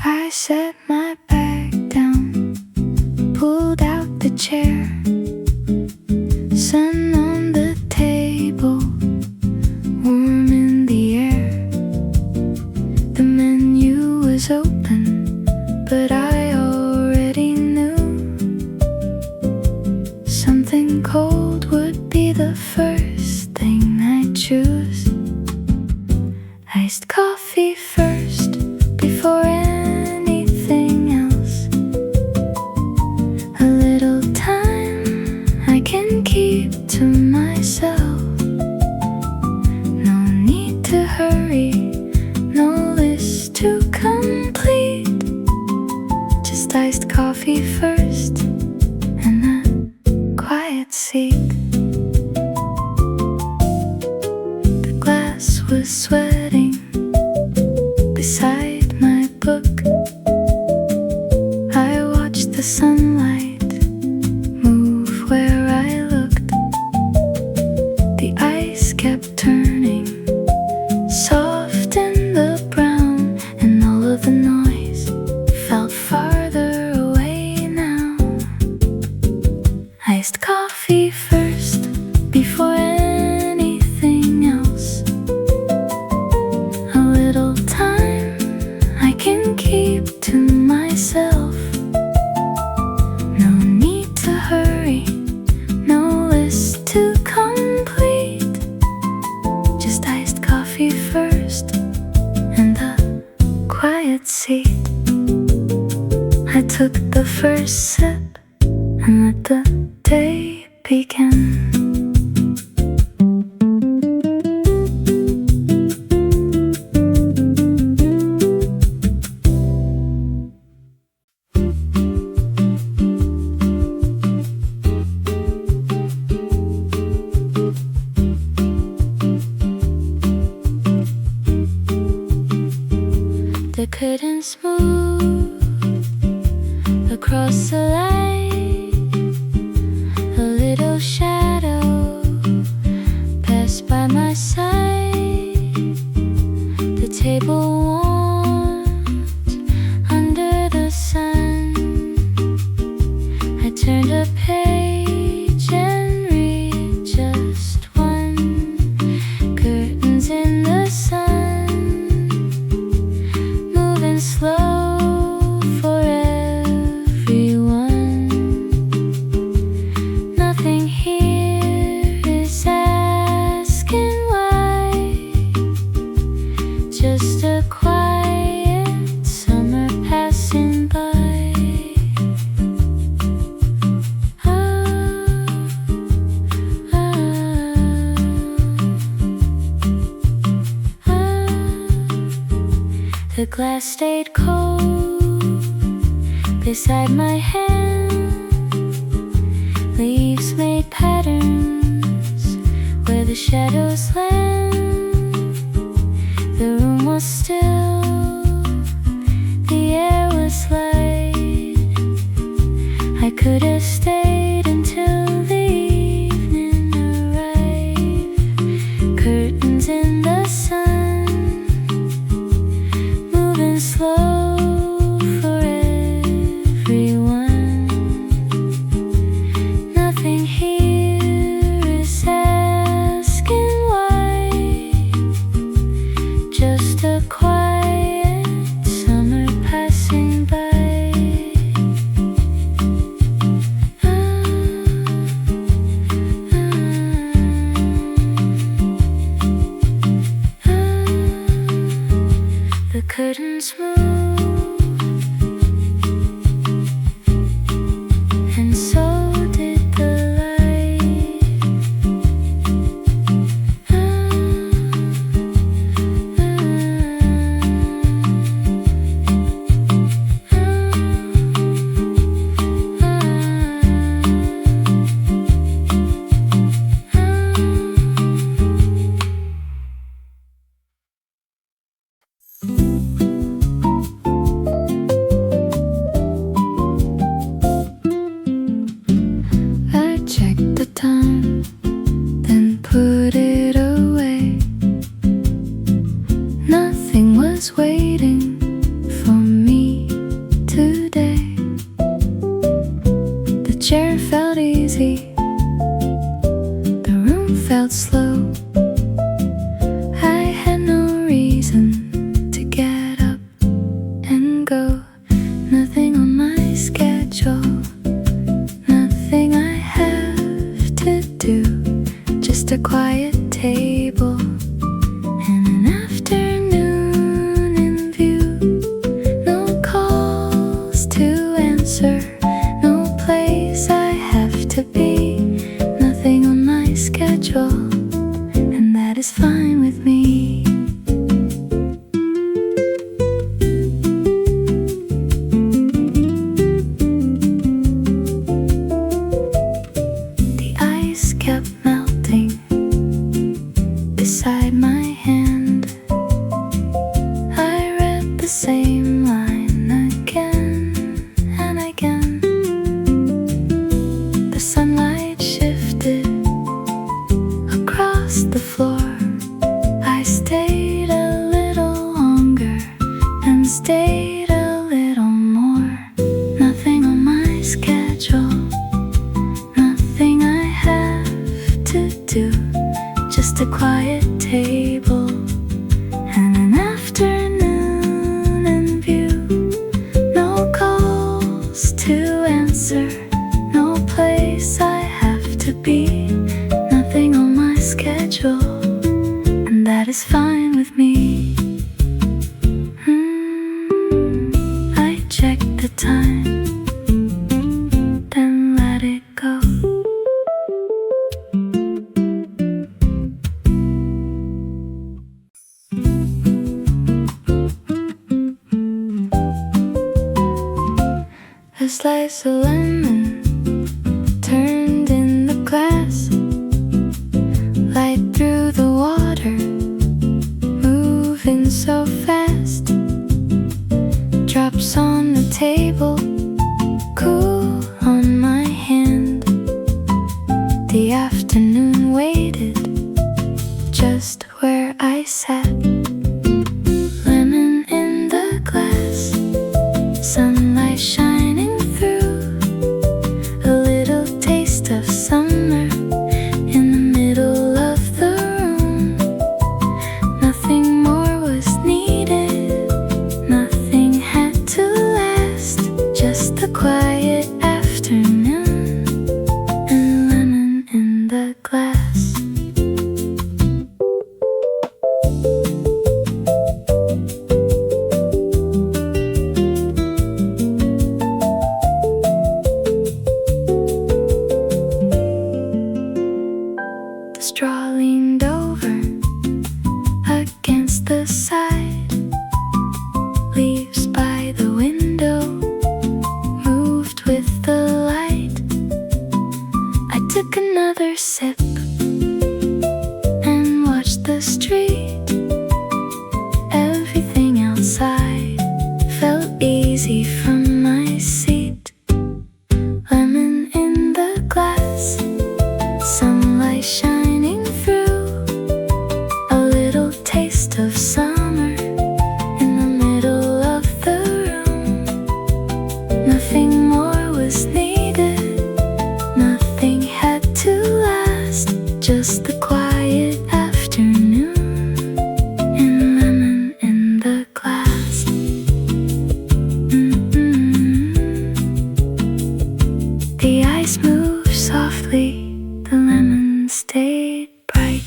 A: I set my bag down, pulled out the chair. Sun on the table, warm in the air. The menu was open, but I already knew something cold would be the first thing I'd choose. Iced coffee first, before anything else. A little time I can keep to myself. No need to hurry, no list to complete. Just iced coffee first and a quiet seat. The glass was sweating beside my book. I watched the sunlight move where I looked. The ice kept turning soft in the brown, and all of the noise felt farther away now. Iced coffee first, before anything else. A little time I can keep to myself. No need to hurry, no list to complete. Just iced coffee first and a quiet seat. I took the first sip and let the day begin. The curtains move across the light. A little shadow passed by my The glass stayed cold beside my hand. Leaves made patterns where the shadows land. The room was still, the air was light. I could have stayed until the evening arrived. Curtains in the sun, moving slow for everyone. Nothing here is asking why. Just a quiet summer passing by. The curtains move, and so did the light. I checked the time, then put it away. Nothing was waiting for me today. The chair felt easy, the room felt slow. I had no reason to get up and go. Nothing on my schedule, nothing I have to do. Just a quiet table and an afternoon in view. No calls to answer, no place I have to be. Nothing on my schedule, and that is fine with me. The ice kept melting beside my hand. I read the same line again and again. The sunlight shifted across the floor. I stayed a little longer and stayed a little more. Nothing on my schedule, nothing I have to do. Just a quiet table and an afternoon in view. No calls to answer, no place I have to be. Nothing on my schedule, and that is fine with me. I checked the time, then let it go. A slice of lemon turned in the glass, light through the water, moving so fast. Drops on the table, cool on my hand. The afternoon waited just where I sat. Lemon in the glass, sunlight shining through. A little taste of summer in the middle of the room. Nothing more was needed, nothing had to last. Just a quiet afternoon and lemon in the glass. The straw leaned over against the side. light shining through, a little taste of summer in the middle of the room. Nothing more was needed, nothing had to last, just the quiet afternoon and lemon in the glass. The ice moved softly, the lemon stayed bright.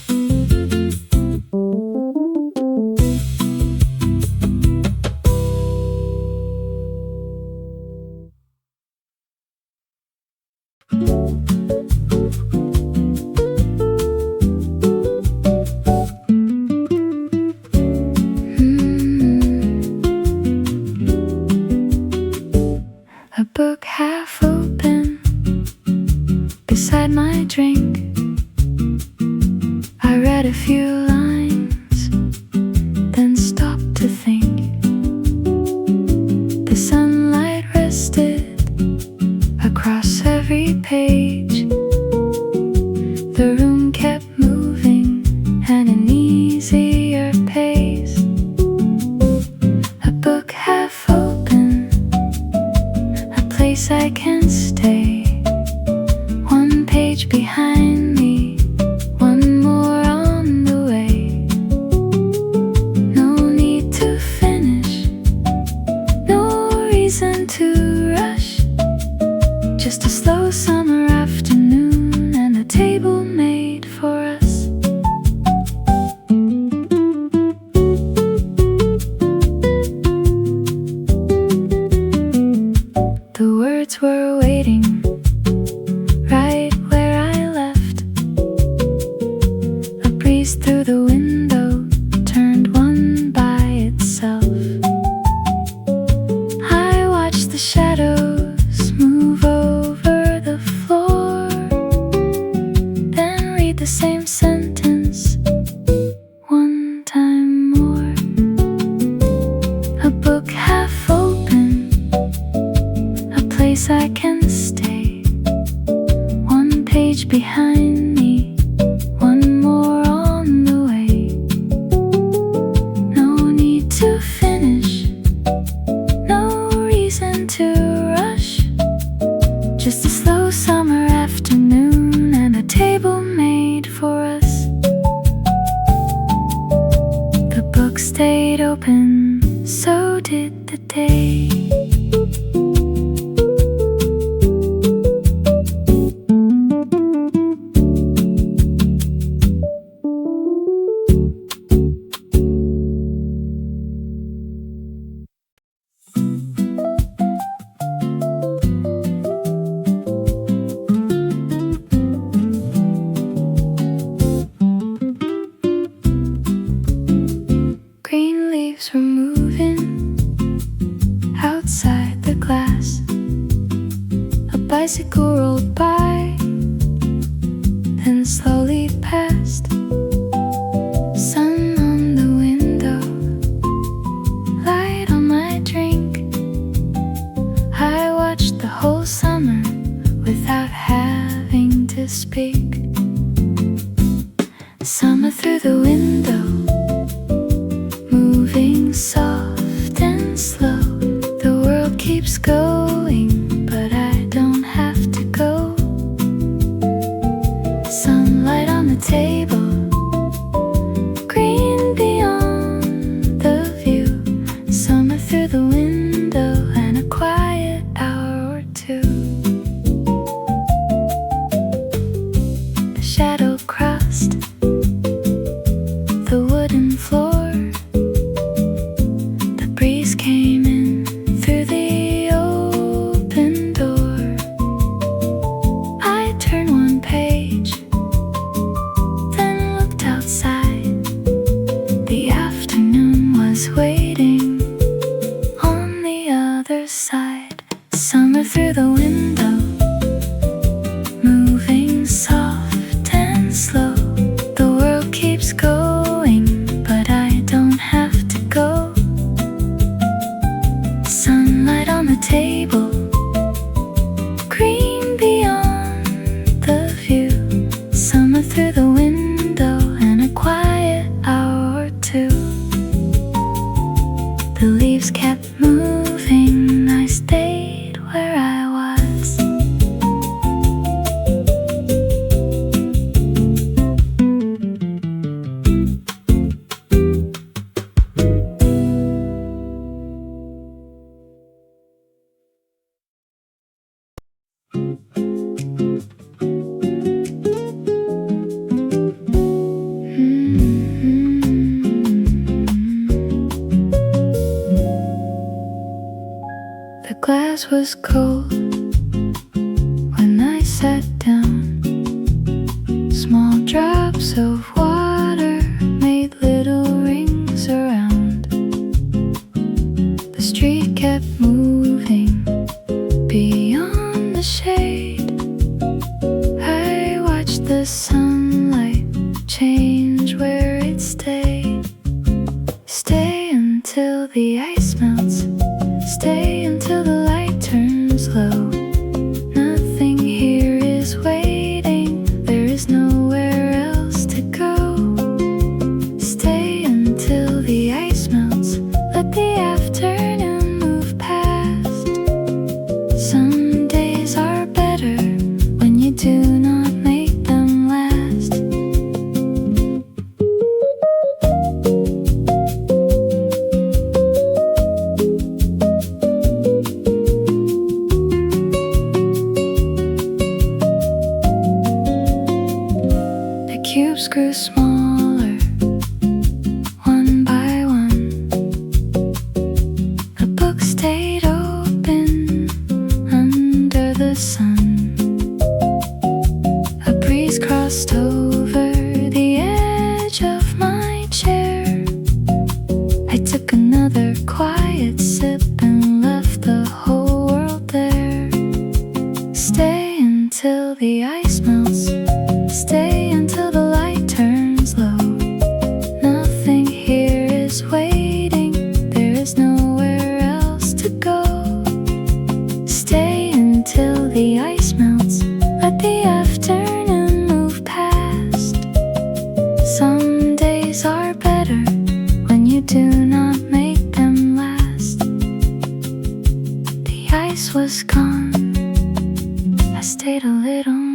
A: A book half open beside my drink, I read a few lines, then stopped to think. The sunlight rested across every page. The room kept moving at an easier pace. A book half open, a place I can stay. One page behind me, one more on the way. No need to finish, no reason to rush. Just a slow summer afternoon and a table made for us. The words were waiting right where I left. A breeze through the window turned one by itself. I watched the shadows move over the floor, then read the same sentence one time more. A book half open, a place I can stay. One page behind me, one more on the way. No need to finish, no reason to rush. Just a slow summer afternoon and a table made for us. The book stayed open, so did the day. Green leaves were moving outside the glass. A bicycle rolled by, then slowly passed. Sun on the window, light on my drink. I watched the whole summer without having to speak. Summer through the window, moving soft and slow. The world keeps going, but I don't have to go. Sunlight on the table, green beyond the view. Summer through the window and a quiet hour or two. The shadow crossed the wooden floor. The breeze came in through the open door. I turned one page, then through the window and a quiet hour or two. The leaves kept moving, I stayed where I was. The glass was cold when I sat down. Small drops of water made little rings around. The street kept moving beyond the shade. I watched the sunlight change where it stayed. Stay until the ice melts. Stay until the light turns low. Nothing here is waiting. There is nowhere else to go. Stay until the ice melts. Let the afternoon move past. Some days are better when you do not make them last. Cubes grew smaller, one by one. The book stayed open under the sun. A breeze crossed over the edge of my chair. I took another quiet sip and left the whole world there. Stay until the ice melts. Stay until the light turns low. Nothing here is waiting. There is nowhere else to go. Stay until the ice melts. Let the afternoon move past. Some days are better when you do not make them last. The ice was gone. I stayed a little more.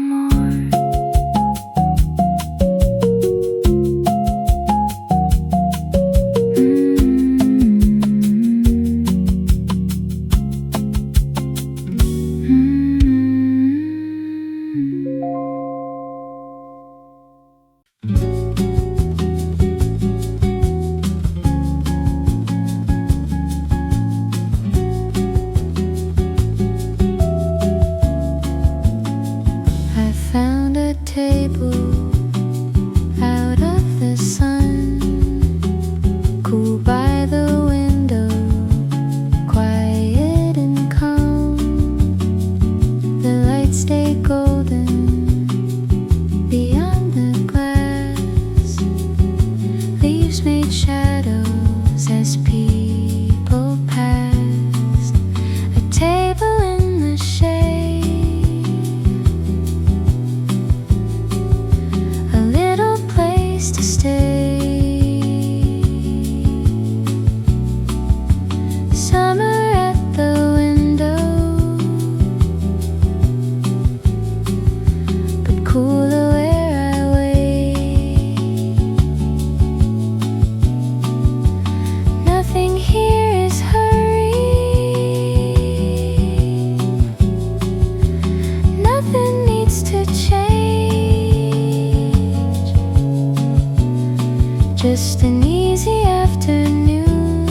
A: Just an easy afternoon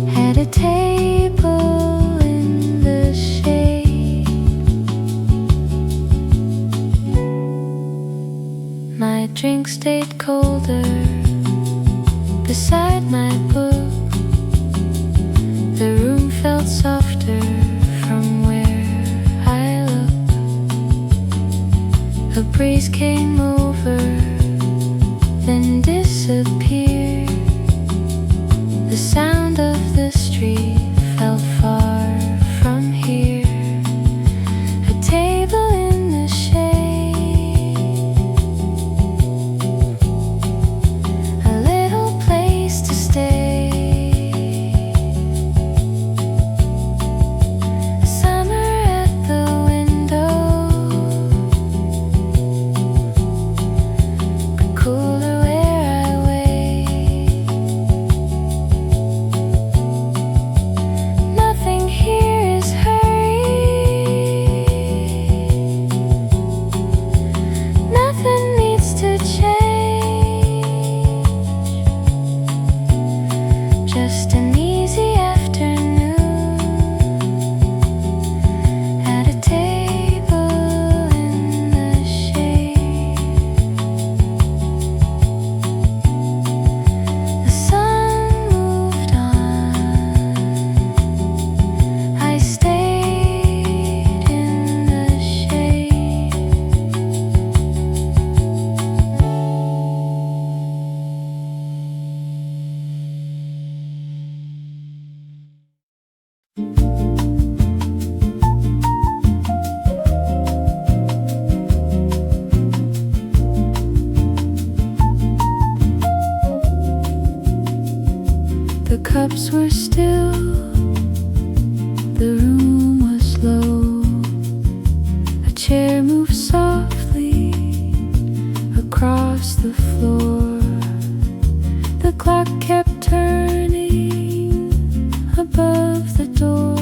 A: at a table in the shade. My drink stayed colder beside my book. The room felt softer from where I looked. A breeze came over, then disappeared. The sound of the street felt far from here. A table in the shade. cups were still, the room was low. A chair moved softly across the floor. The clock kept turning above the door,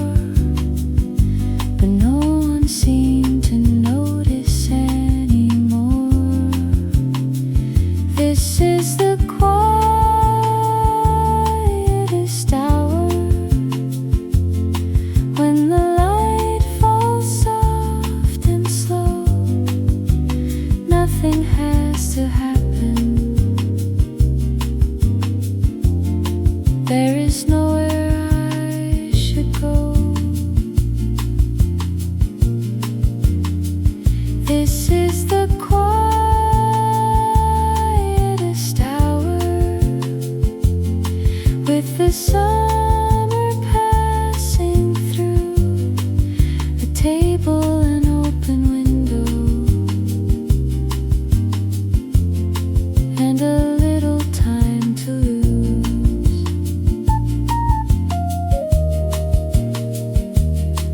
A: but no one seemed to notice anymore. This is the quietest hour, when the light falls soft and slow. Nothing has to happen. There is nowhere I should go. This is the quietest hour, with the summer passing through a table and open window, and a little time to lose.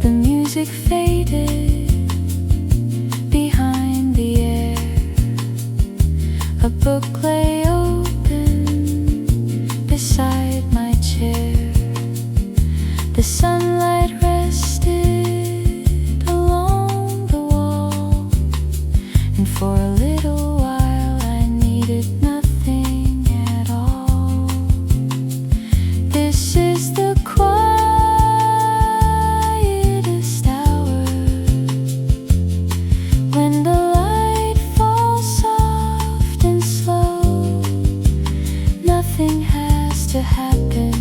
A: The music faded behind the air. A book lay open beside my chair. The sunlight rested along the wall, and for a little while I needed nothing at all. This is the quietest hour, when the light falls soft and slow. Nothing has to happen.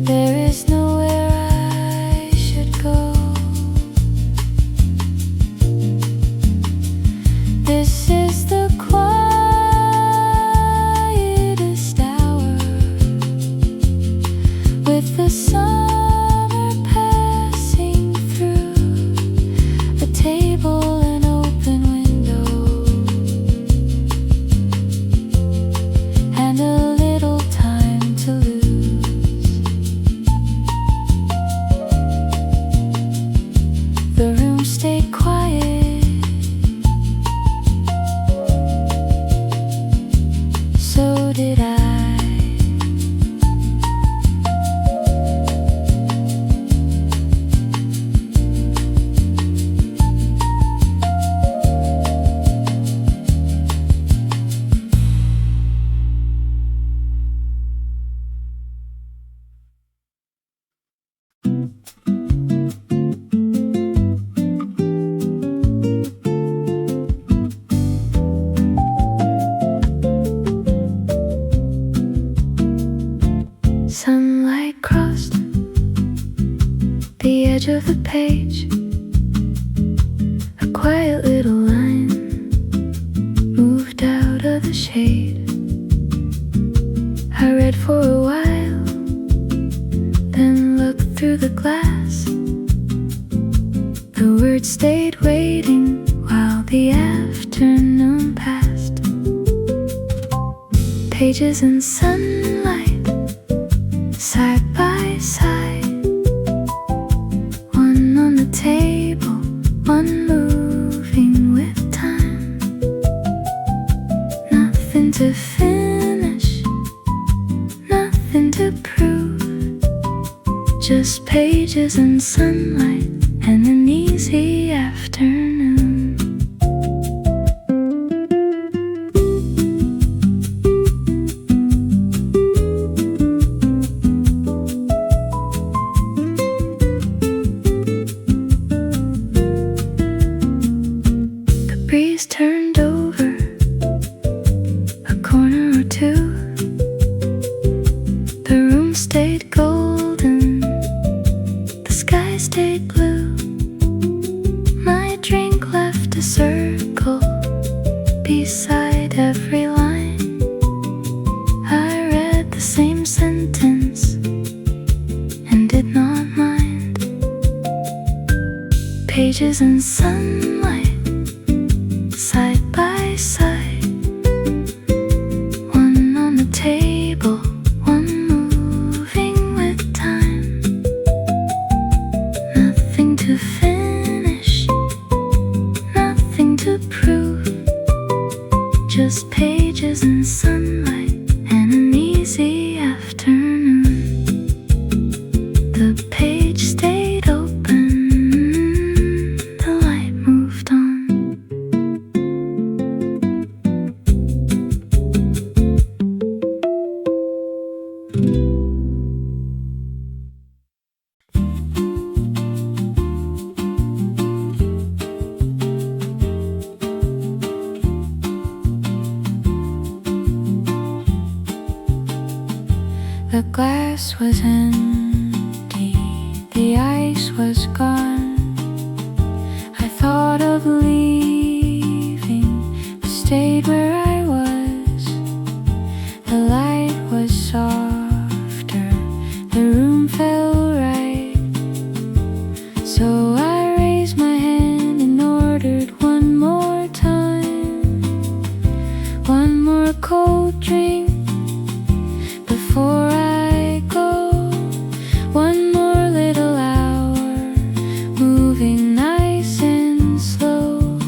A: There is nowhere I should go. This is the quietest hour, with the summer passing through a table and open window, and a little time to lose. The room stayed quiet, so did I. Sunlight crossed the edge of the page. A quiet little line moved out of the shade. I read for a while, then looked through the glass. The words stayed waiting while the afternoon passed. Pages in sunlight, side by side, one on the table, one moving with time. Nothing to finish, nothing to prove, just pages and sunlight and an easy afternoon. Breeze turned over a corner or two. The room stayed golden, the sky stayed blue. My drink left a circle beside every line. I read the same sentence and did not mind. Pages in sunlight, side by side, one on the flowers and sunlight and an easy afternoon. The page stayed open, the light moved on. The glass was empty, the ice was gone. I thought of leaving, but stayed where I was. The light was softer, the room felt right. So I raised my hand and ordered one more time, one more cold drink before I go. One more little hour, moving nice and slow.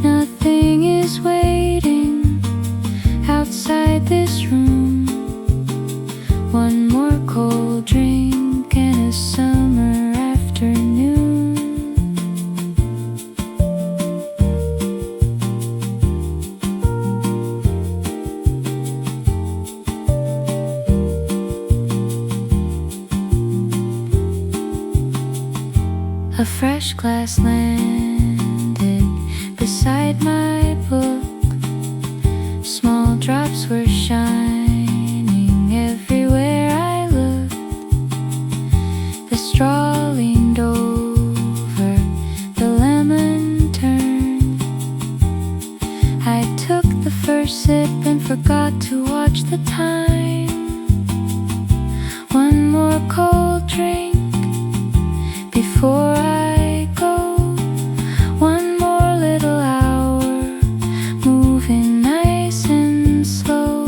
A: Nothing is waiting outside this room. One more cold drink and a summer afternoon. A fresh glass landed beside my book. Small drops were shining everywhere I looked. The straw leaned over, the lemon turned. I took the first sip and forgot to watch the time. One more cold drink before I go. One more little hour, moving nice and slow.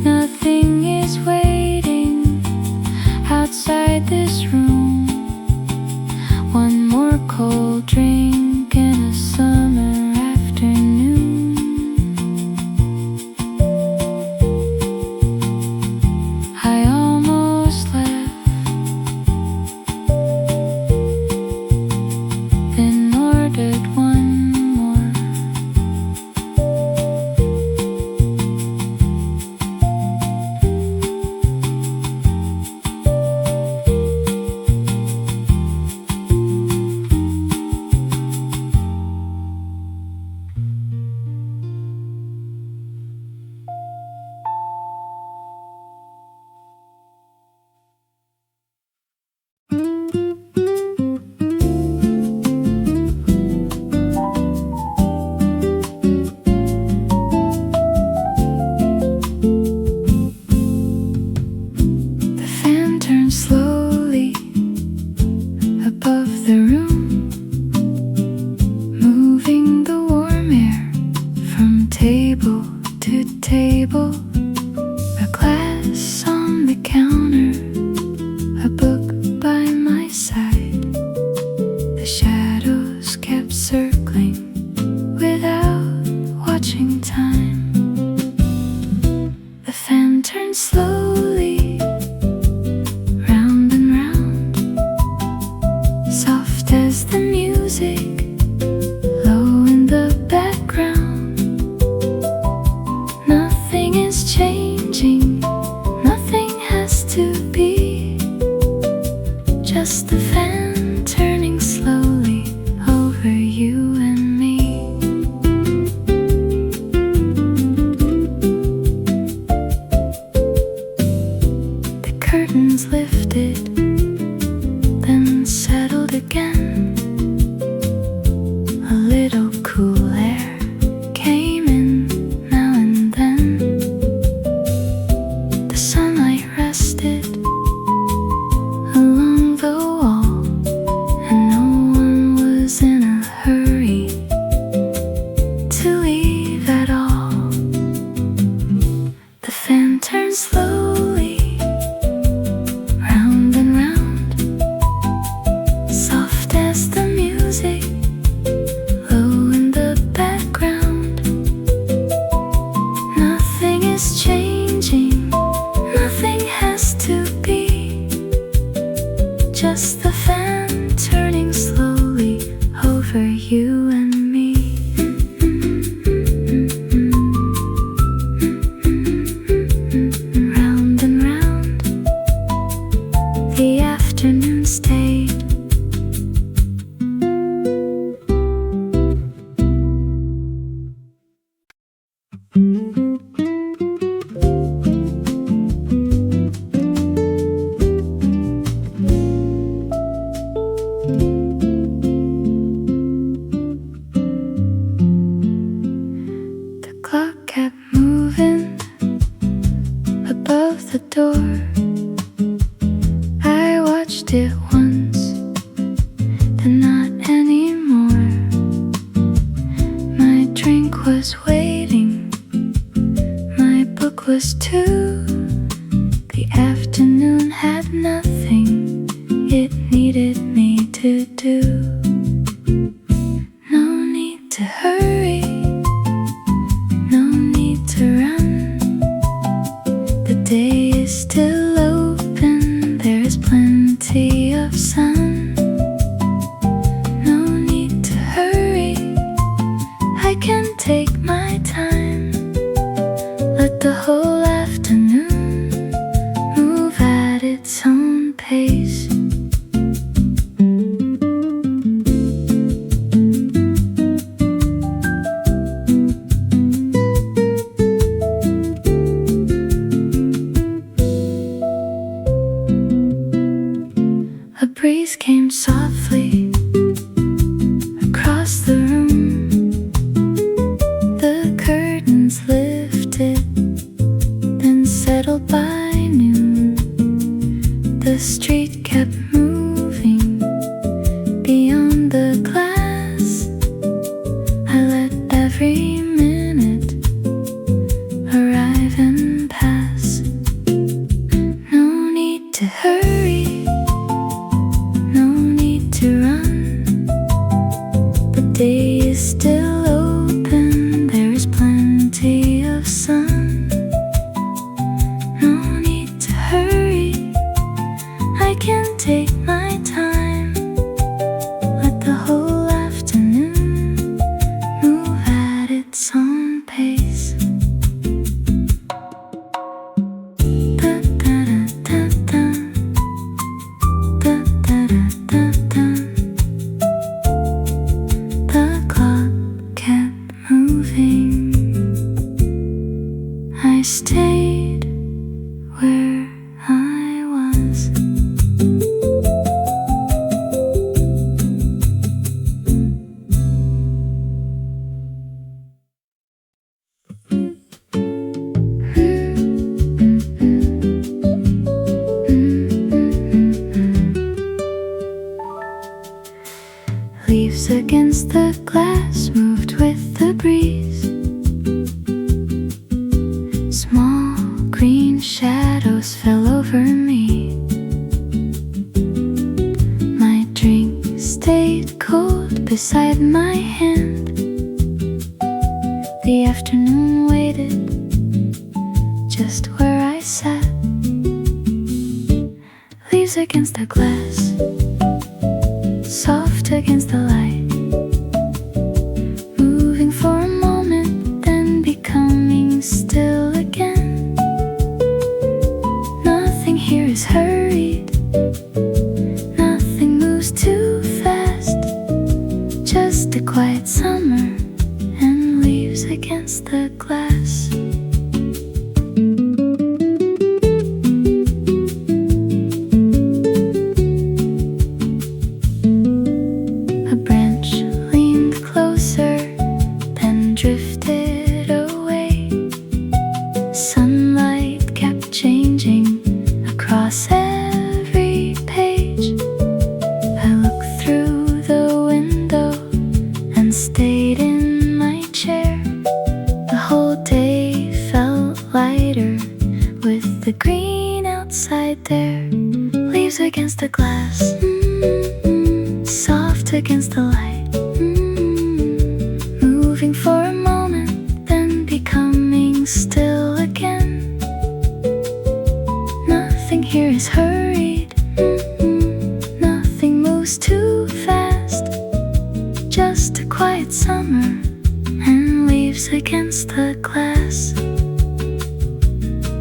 A: Nothing is waiting outside this room. One more cold drink and a summer afternoon. I almost left, then ordered one more. The fan turned slowly above the room, moving the warm air from table to table. A glass on the counter, a book by my side. The shadows kept circling without watching time. The fan turned slowly round and round, soft as the music, low in the background. Nothing is changing, nothing has to be, just the fan turning slowly over you and me. The curtains lifted, then settled again. A little cool air came in now and then. The sunlight rested along the wall, and no one was in a hurry to leave at all. The fan turned slowly round and round, soft as the music, low in the background. drink was waiting, my book was too. The afternoon had nothing it needed me to do. No need to hurry, no need to run. The day is still open, there is plenty of sun. No need to hurry, I can take my time. Let the whole afternoon move at its own pace. A breeze came softly across the room. The curtains lifted, then settled by noon. The street kept moving beyond the glass. I let every minute arrive and pass. No need to hurry, no need to run. The day is still open, there is plenty of sun. No need to hurry, I can take my time. Let the whole afternoon move at its own pace. Da da da da da, da da da da. The clock kept moving. I stayed where I was. Leaves against the glass moved with the breeze. Small green shadows fell over me. My drink stayed cold beside my hand. The afternoon waited just where I sat. Leaves against the glass, soft against the light, moving for a moment, then becoming still again. Nothing here is hurried, nothing moves too fast. Just a quiet summer and leaves against the glass. A branch leaned closer, then drifted away. Sunlight kept changing across every page. I looked through the window and stayed in my chair. The whole day felt lighter with the green outside there. Leaves against the glass, soft against the light, moving for a moment, then becoming still again. Nothing here is hurried, nothing moves too fast. Just a quiet summer and leaves against the glass.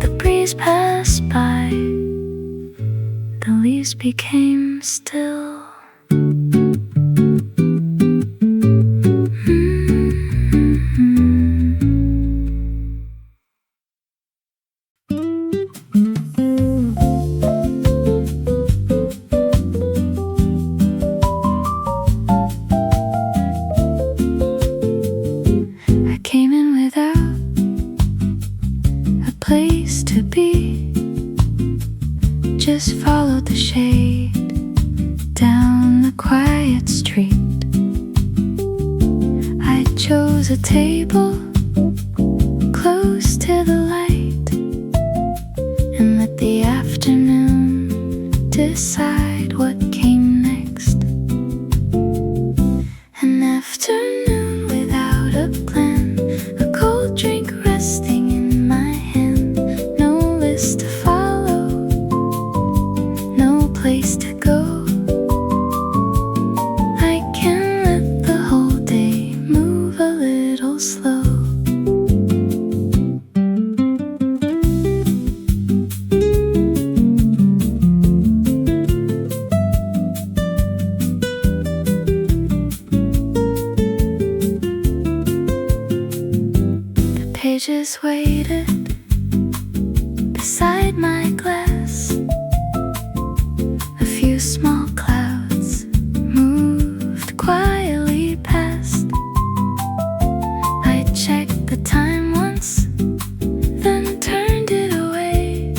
A: The breeze passed by, the leaves became still. I came in without a place to be, just followed the shade down the quiet street. I chose a table close to the light and let the afternoon decide what came next. An afternoon without a plan, a cold drink resting in my hand, no list to follow, no place to go. I can let the whole day move a little slow. The pages waited beside my glass. A few small clouds moved quietly past. I checked the time once, then turned it away.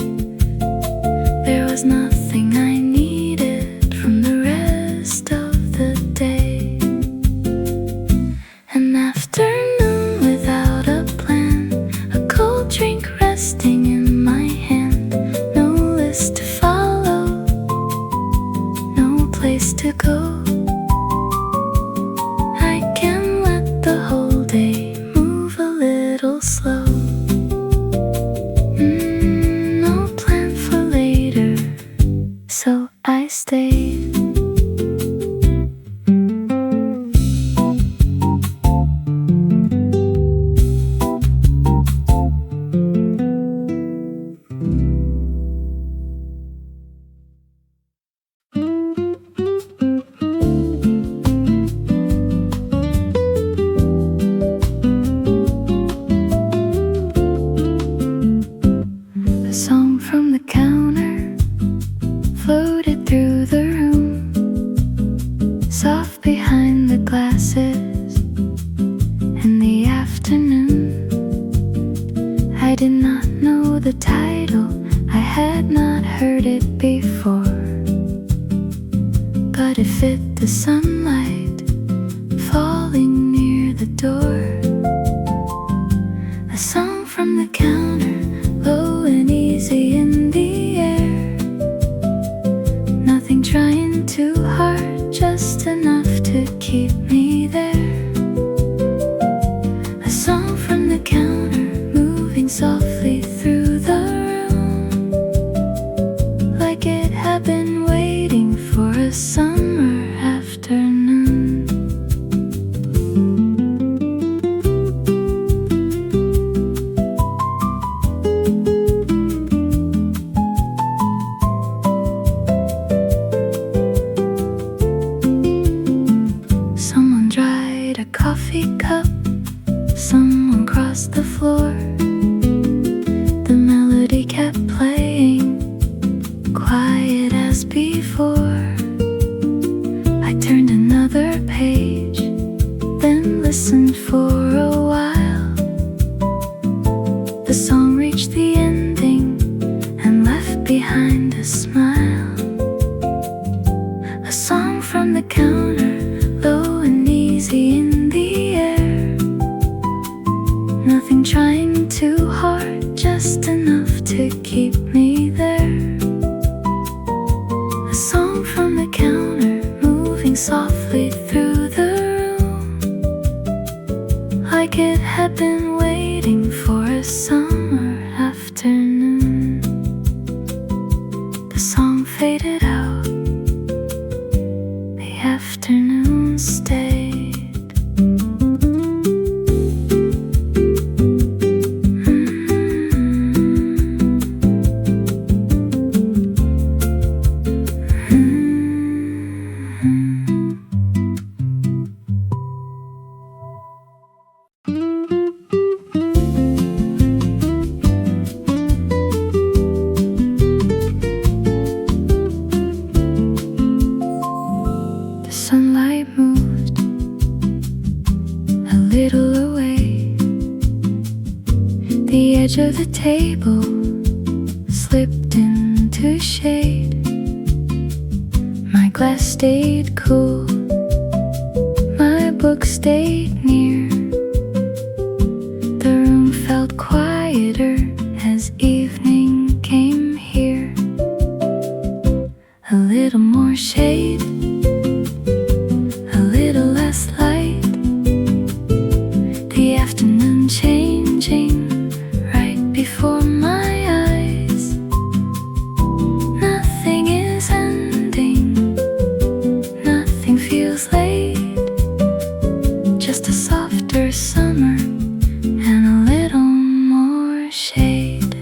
A: There was nothing I needed from the rest of the day. An afternoon without a plan, a cold drink resting in my hand, no list to follow, no place to go. I can let the whole day move a little slow. No plan for later, so I stayed. A song from the counter floated through the room, soft behind the glasses in the afternoon. I did not know the title, I had not heard it before, but it fit the sunlight falling near the door. A song from the counter, low and easy in the air, nothing trying too hard, just enough to keep me there. A song from the counter, moving softly through the room, like it had been waiting for a summer afternoon. Someone dried a coffee cup, someone crossed the floor. The melody kept playing, quiet as before. I turned another page, then listened for a while. The song reached the ending and left behind a smile. A song from the counter, low and easy in the air, nothing trying too hard, just enough to keep me there. A song from the counter, moving softly through the room, like it had been waiting for a summer afternoon. The song faded out, the afternoon stayed. The sunlight moved a little away. The edge of the table slipped into shade. My glass stayed cool, my book stayed near. just a softer summer and a little more shade.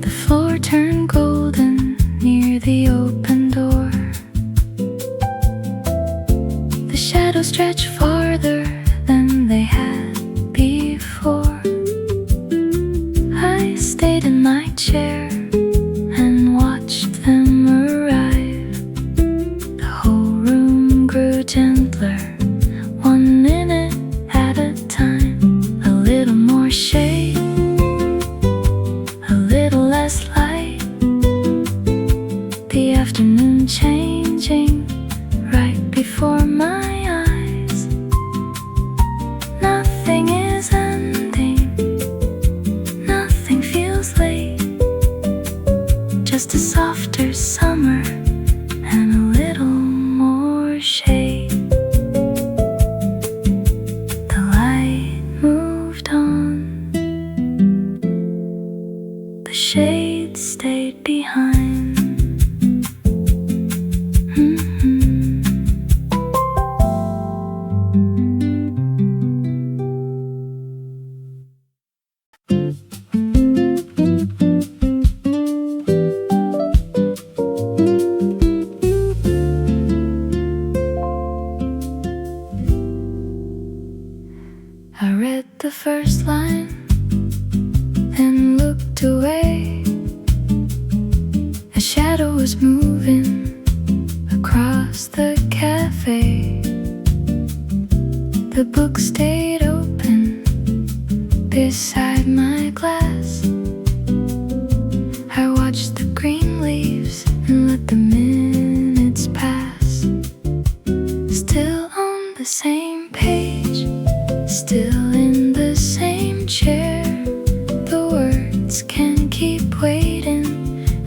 A: The floor turned golden near the open door. The shadows stretched farther than they had before. I stayed in my chair and watched them arrive. The whole room grew gentler, 1 minute at a time. A little more shade, a little less light. The afternoon changing right before my eyes. Nothing is ending, nothing feels late. Just a softer summer and a little more shade. The light moved on, the shade stayed behind. I read the first line, then looked away. A shadow was moving across the cafe. The book stayed open beside my glass. I watched the green leaves and let the minutes pass. Still on the same page, still in the same chair. The words can keep waiting,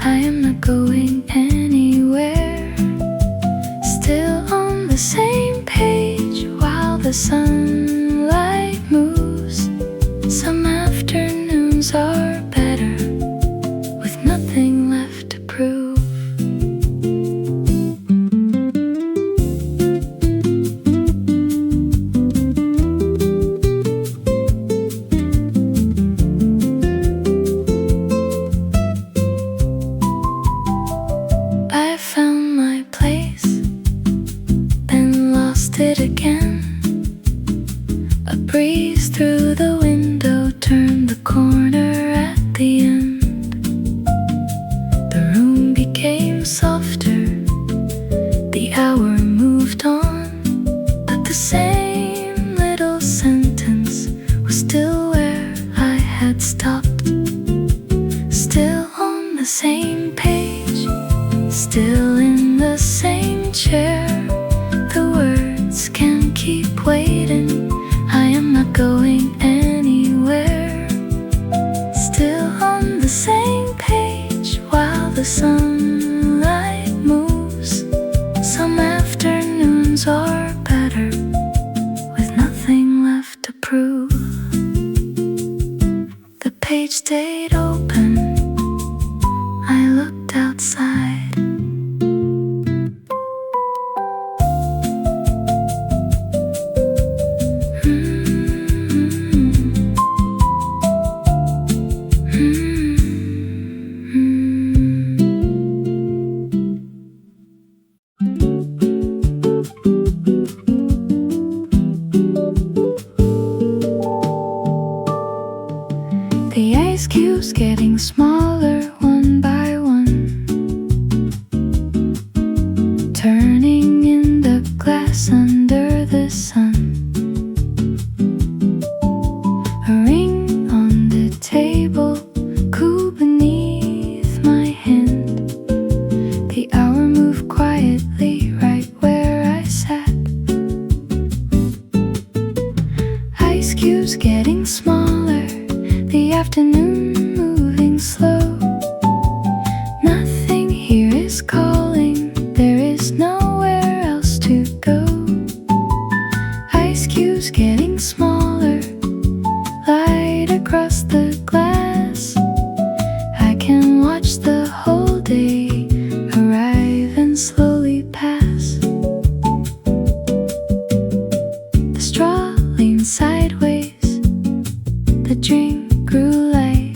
A: I am not going anywhere. Still on the same page while the sunlight moves. Some afternoons are better with nothing left to prove. I found my place, then lost it again. A breeze through the window turned the corner at the end. The room became softer, the hour moved on, but the same little sentence was still where I had stopped. Still on the same page, still in the same chair. The words can keep waiting, I am not going anywhere. Still on the same page while the sunlight moves. Some afternoons are better with nothing left to prove. The page stayed open, I looked outside. The ice cubes getting smaller one by one, turning in the glass under the sun. A ring on the table, cool beneath my hand. The hour moved quietly right where I sat. Ice cubes getting smaller, the afternoon moving slow. Nothing here is calling, there is nowhere else to go. Ice cubes getting smaller, The drink grew light.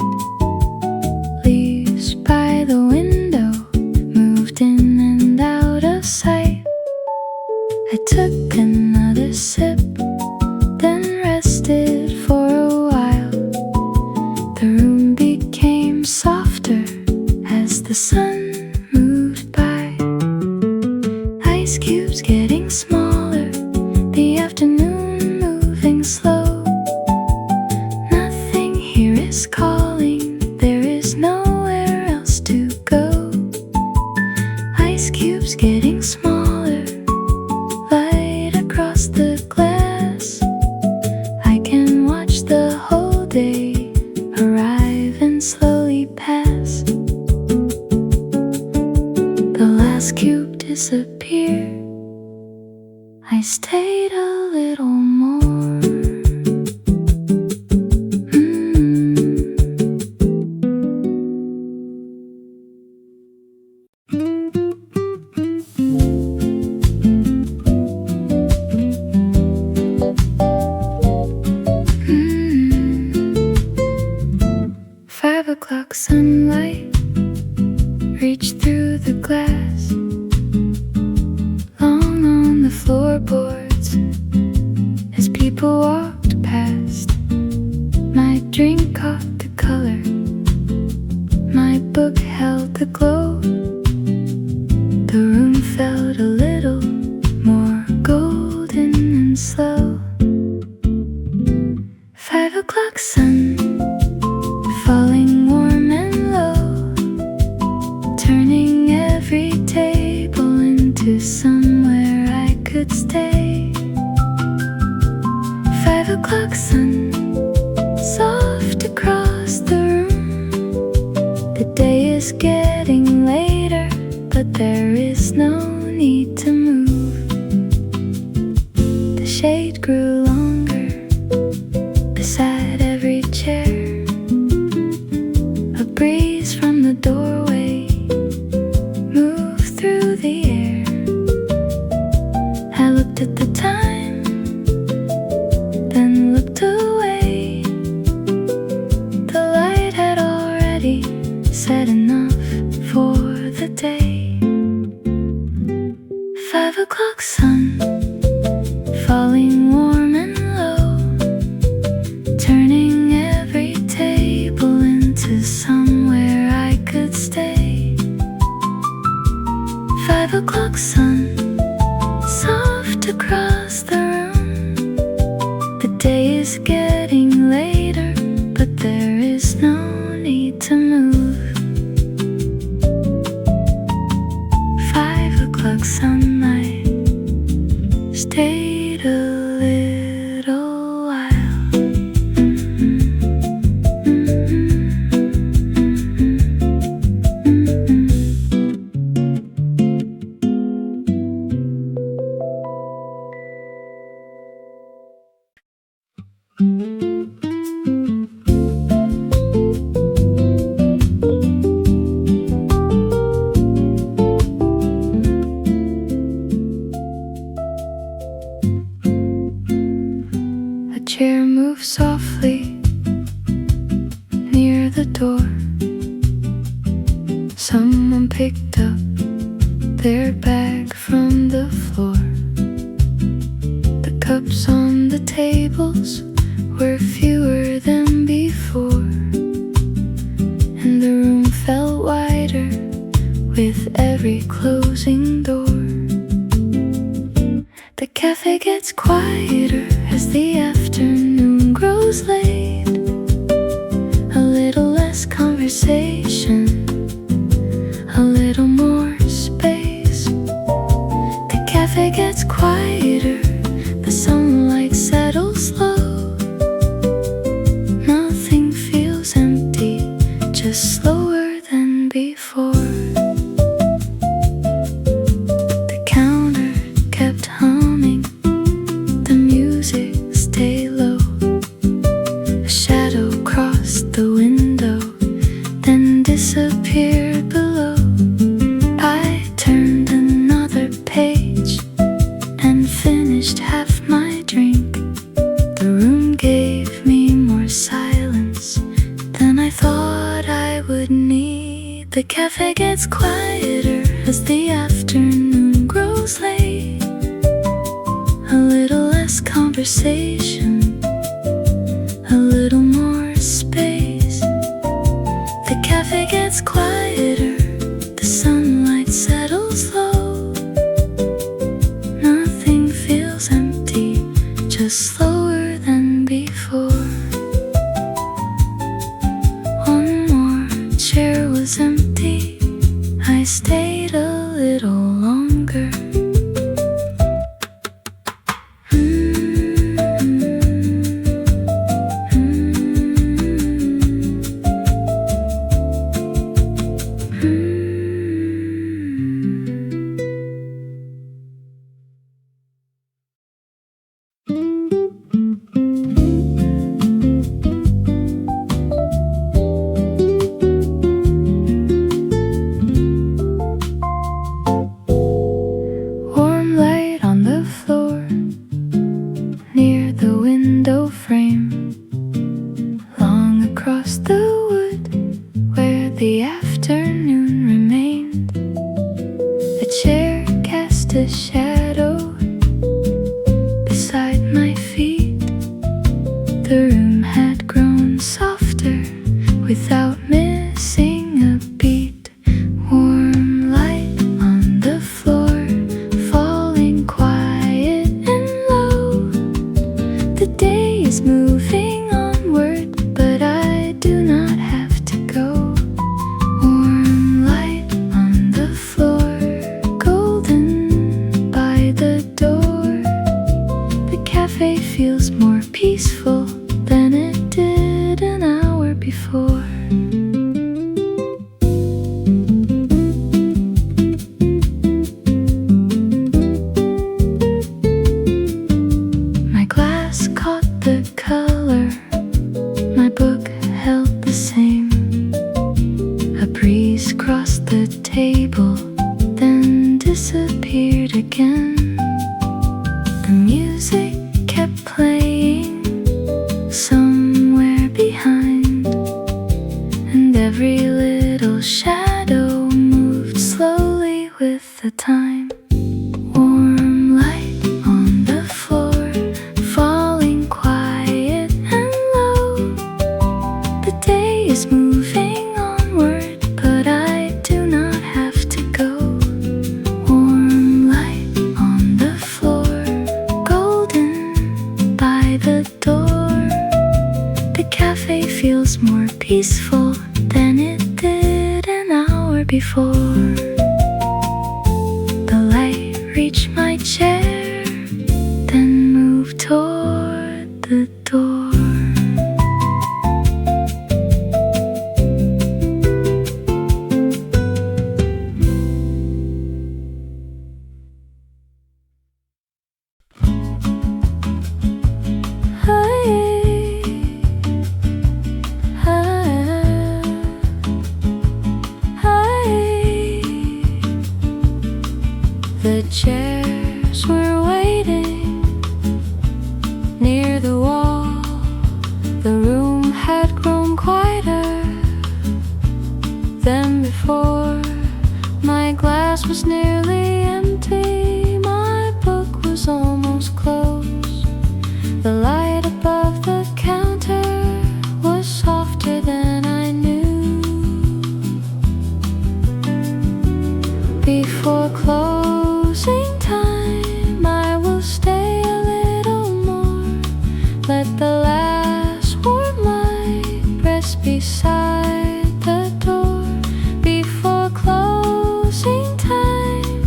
A: Leaves by the window moved in and out of sight. I took another sip, then rested for a while. The room became softer as the sun moved by. Ice cubes getting smaller, the afternoon moving slow. Nothing here is calling, there is nowhere else to go. Ice cubes getting smaller, light across the glass. I can watch the whole day arrive and slowly pass. The last cube disappeared. I stayed a little more. Sunlight reached through the glass, long on the floorboards as people walked past. My drink caught the color, my book held the glow. The room felt a little more golden and slow. 5 o'clock sun, falling warm and low, turning every table into somewhere I could stay. 5 o'clock sun, soft across the room. The day is getting later, but there is no need to move. The shade grew longer beside every chair. A breeze from the doorway moved through the air. I looked at the time, then looked away. The light had already said enough for the day. 5 o'clock sun, falling warm and low, turning every table into somewhere I could stay. 5 o'clock sun, soft across the room. The day is getting later, but there is no need to move. 5 o'clock sunlight stayed a little while. A chair moved softly near the door. Someone picked up their bag from the floor. The cups on the tables were fewer than before, and the room felt wider with every closing door. The cafe gets quieter as the afternoon grows late. A little less conversation, a little more space. The cafe gets quieter, the sunlight settles low. Nothing feels empty, just slower than before. The counter kept humming, the music stayed low. A shadow crossed the window, then The cafe gets quieter as the afternoon grows late. A little less conversation, a little more space. The cafe gets quieter, the sunlight settles low. Nothing feels empty, just slower than before. One more chair was empty, I stayed a little longer. A shadow beside my feet. The room had grown softer without missing a beat. Warm light on the floor, falling quiet and low. The day is moving onward, but I do not have to go. Warm light on the floor, the door. The cafe feels more peaceful than it did an hour before. My glass caught the color, my book held the same. A breeze crossed the table, then disappeared again. The music kept playing somewhere behind, and every little shadow moved slowly with the time. Warm light on the floor, falling quiet and low. The day is moving onward, but I do not have to go. Warm light on the floor, golden by the door. The cafe feels more peaceful than it did an hour before. The light reached my chair, then moved toward the door. The chairs were waiting near the wall. The room had grown quieter than before. My glass was nearly empty, my book was almost closed. The light above the counter was softer than I knew. Before closing time, I will stay a little more. Let the last warm light rest beside the door. Before closing time,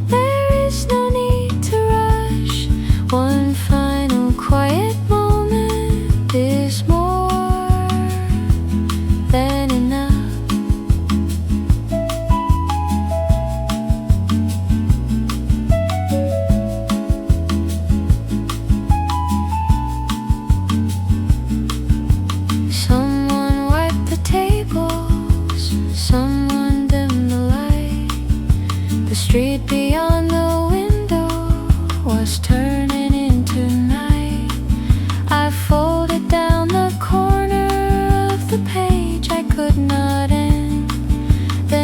A: there is no need to rush. One final quiet moment is more than enough. Someone wiped the tables, someone dimmed the light. The street beyond the window was turning into night. I folded down the corner of the page I could not end. Then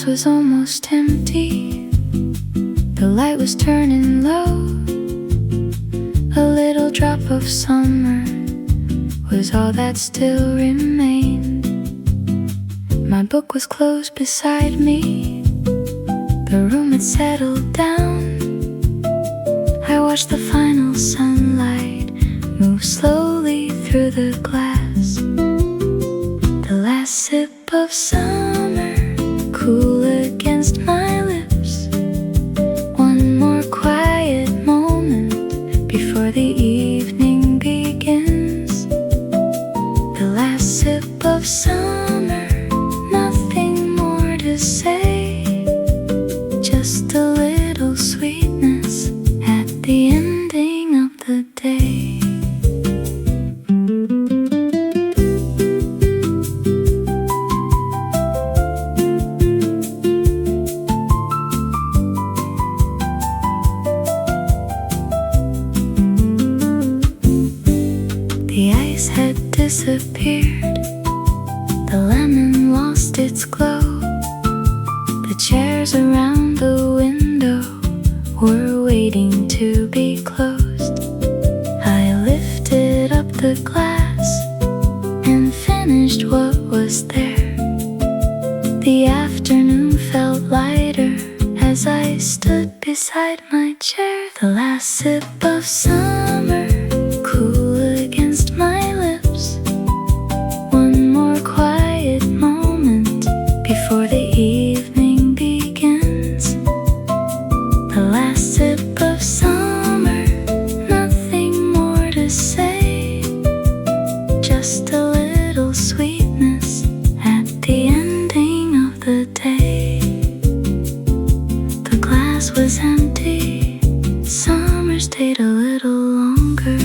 A: glass was almost empty. The light was turning low. A little drop of summer was all that still remained. My book was closed beside me. The room had settled down. I watched the final sunlight move slowly through the glass. The last sip of summer, cool against my lips. One more quiet moment before the evening begins. The last sip of summer, nothing more to say. Just a little sweetness at the ending of the day. The ice had disappeared. The lemon lost its glow. The chairs around the window were waiting to be closed. I lifted up the glass and finished what was there. The afternoon felt lighter as I stood beside my chair. The last sip of summer, cool against my lips. One more quiet moment before the evening begins. The last sip of summer, nothing more to say. Just a little sweetness at the ending of the day. The glass was empty. Summer stayed a little longer.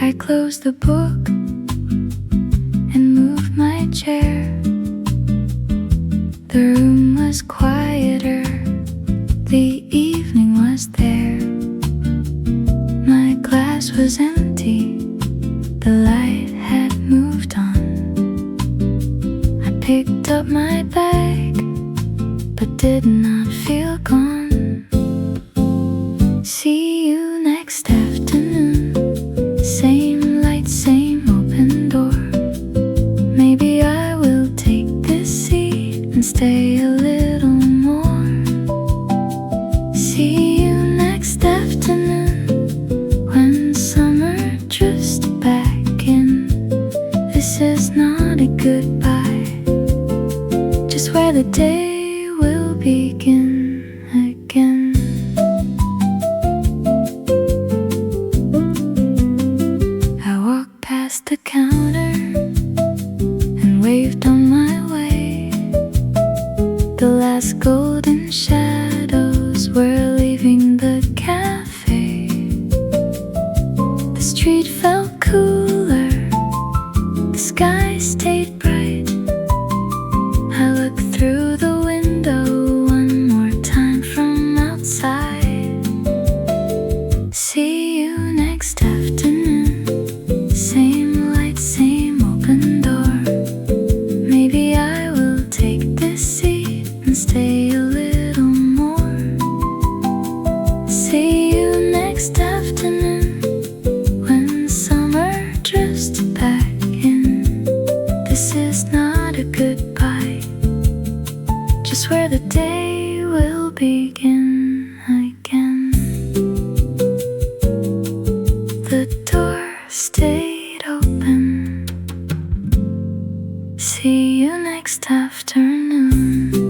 A: I closed the book and moved my chair. The room was quieter. The evening was there. My glass was empty. The light had moved on. I picked up my bag but did not feel gone. See you next afternoon. Same light, same open door. Maybe I will take this seat and stay a little more. See you next afternoon when summer drifts back in. This is not a goodbye, just where the day will begin again. I walked past the counter and waved on my way. The last golden shadows were leaving the cafe. The street felt cooler. The sky stayed bright. I looked through the window one more time from outside. See you next afternoon. Same light, same open door. Maybe I will take this seat and stay a little more. See you next afternoon when summer drifts back in. This is not a goodbye, just where the day will begin again. The door stayed open. See you next afternoon.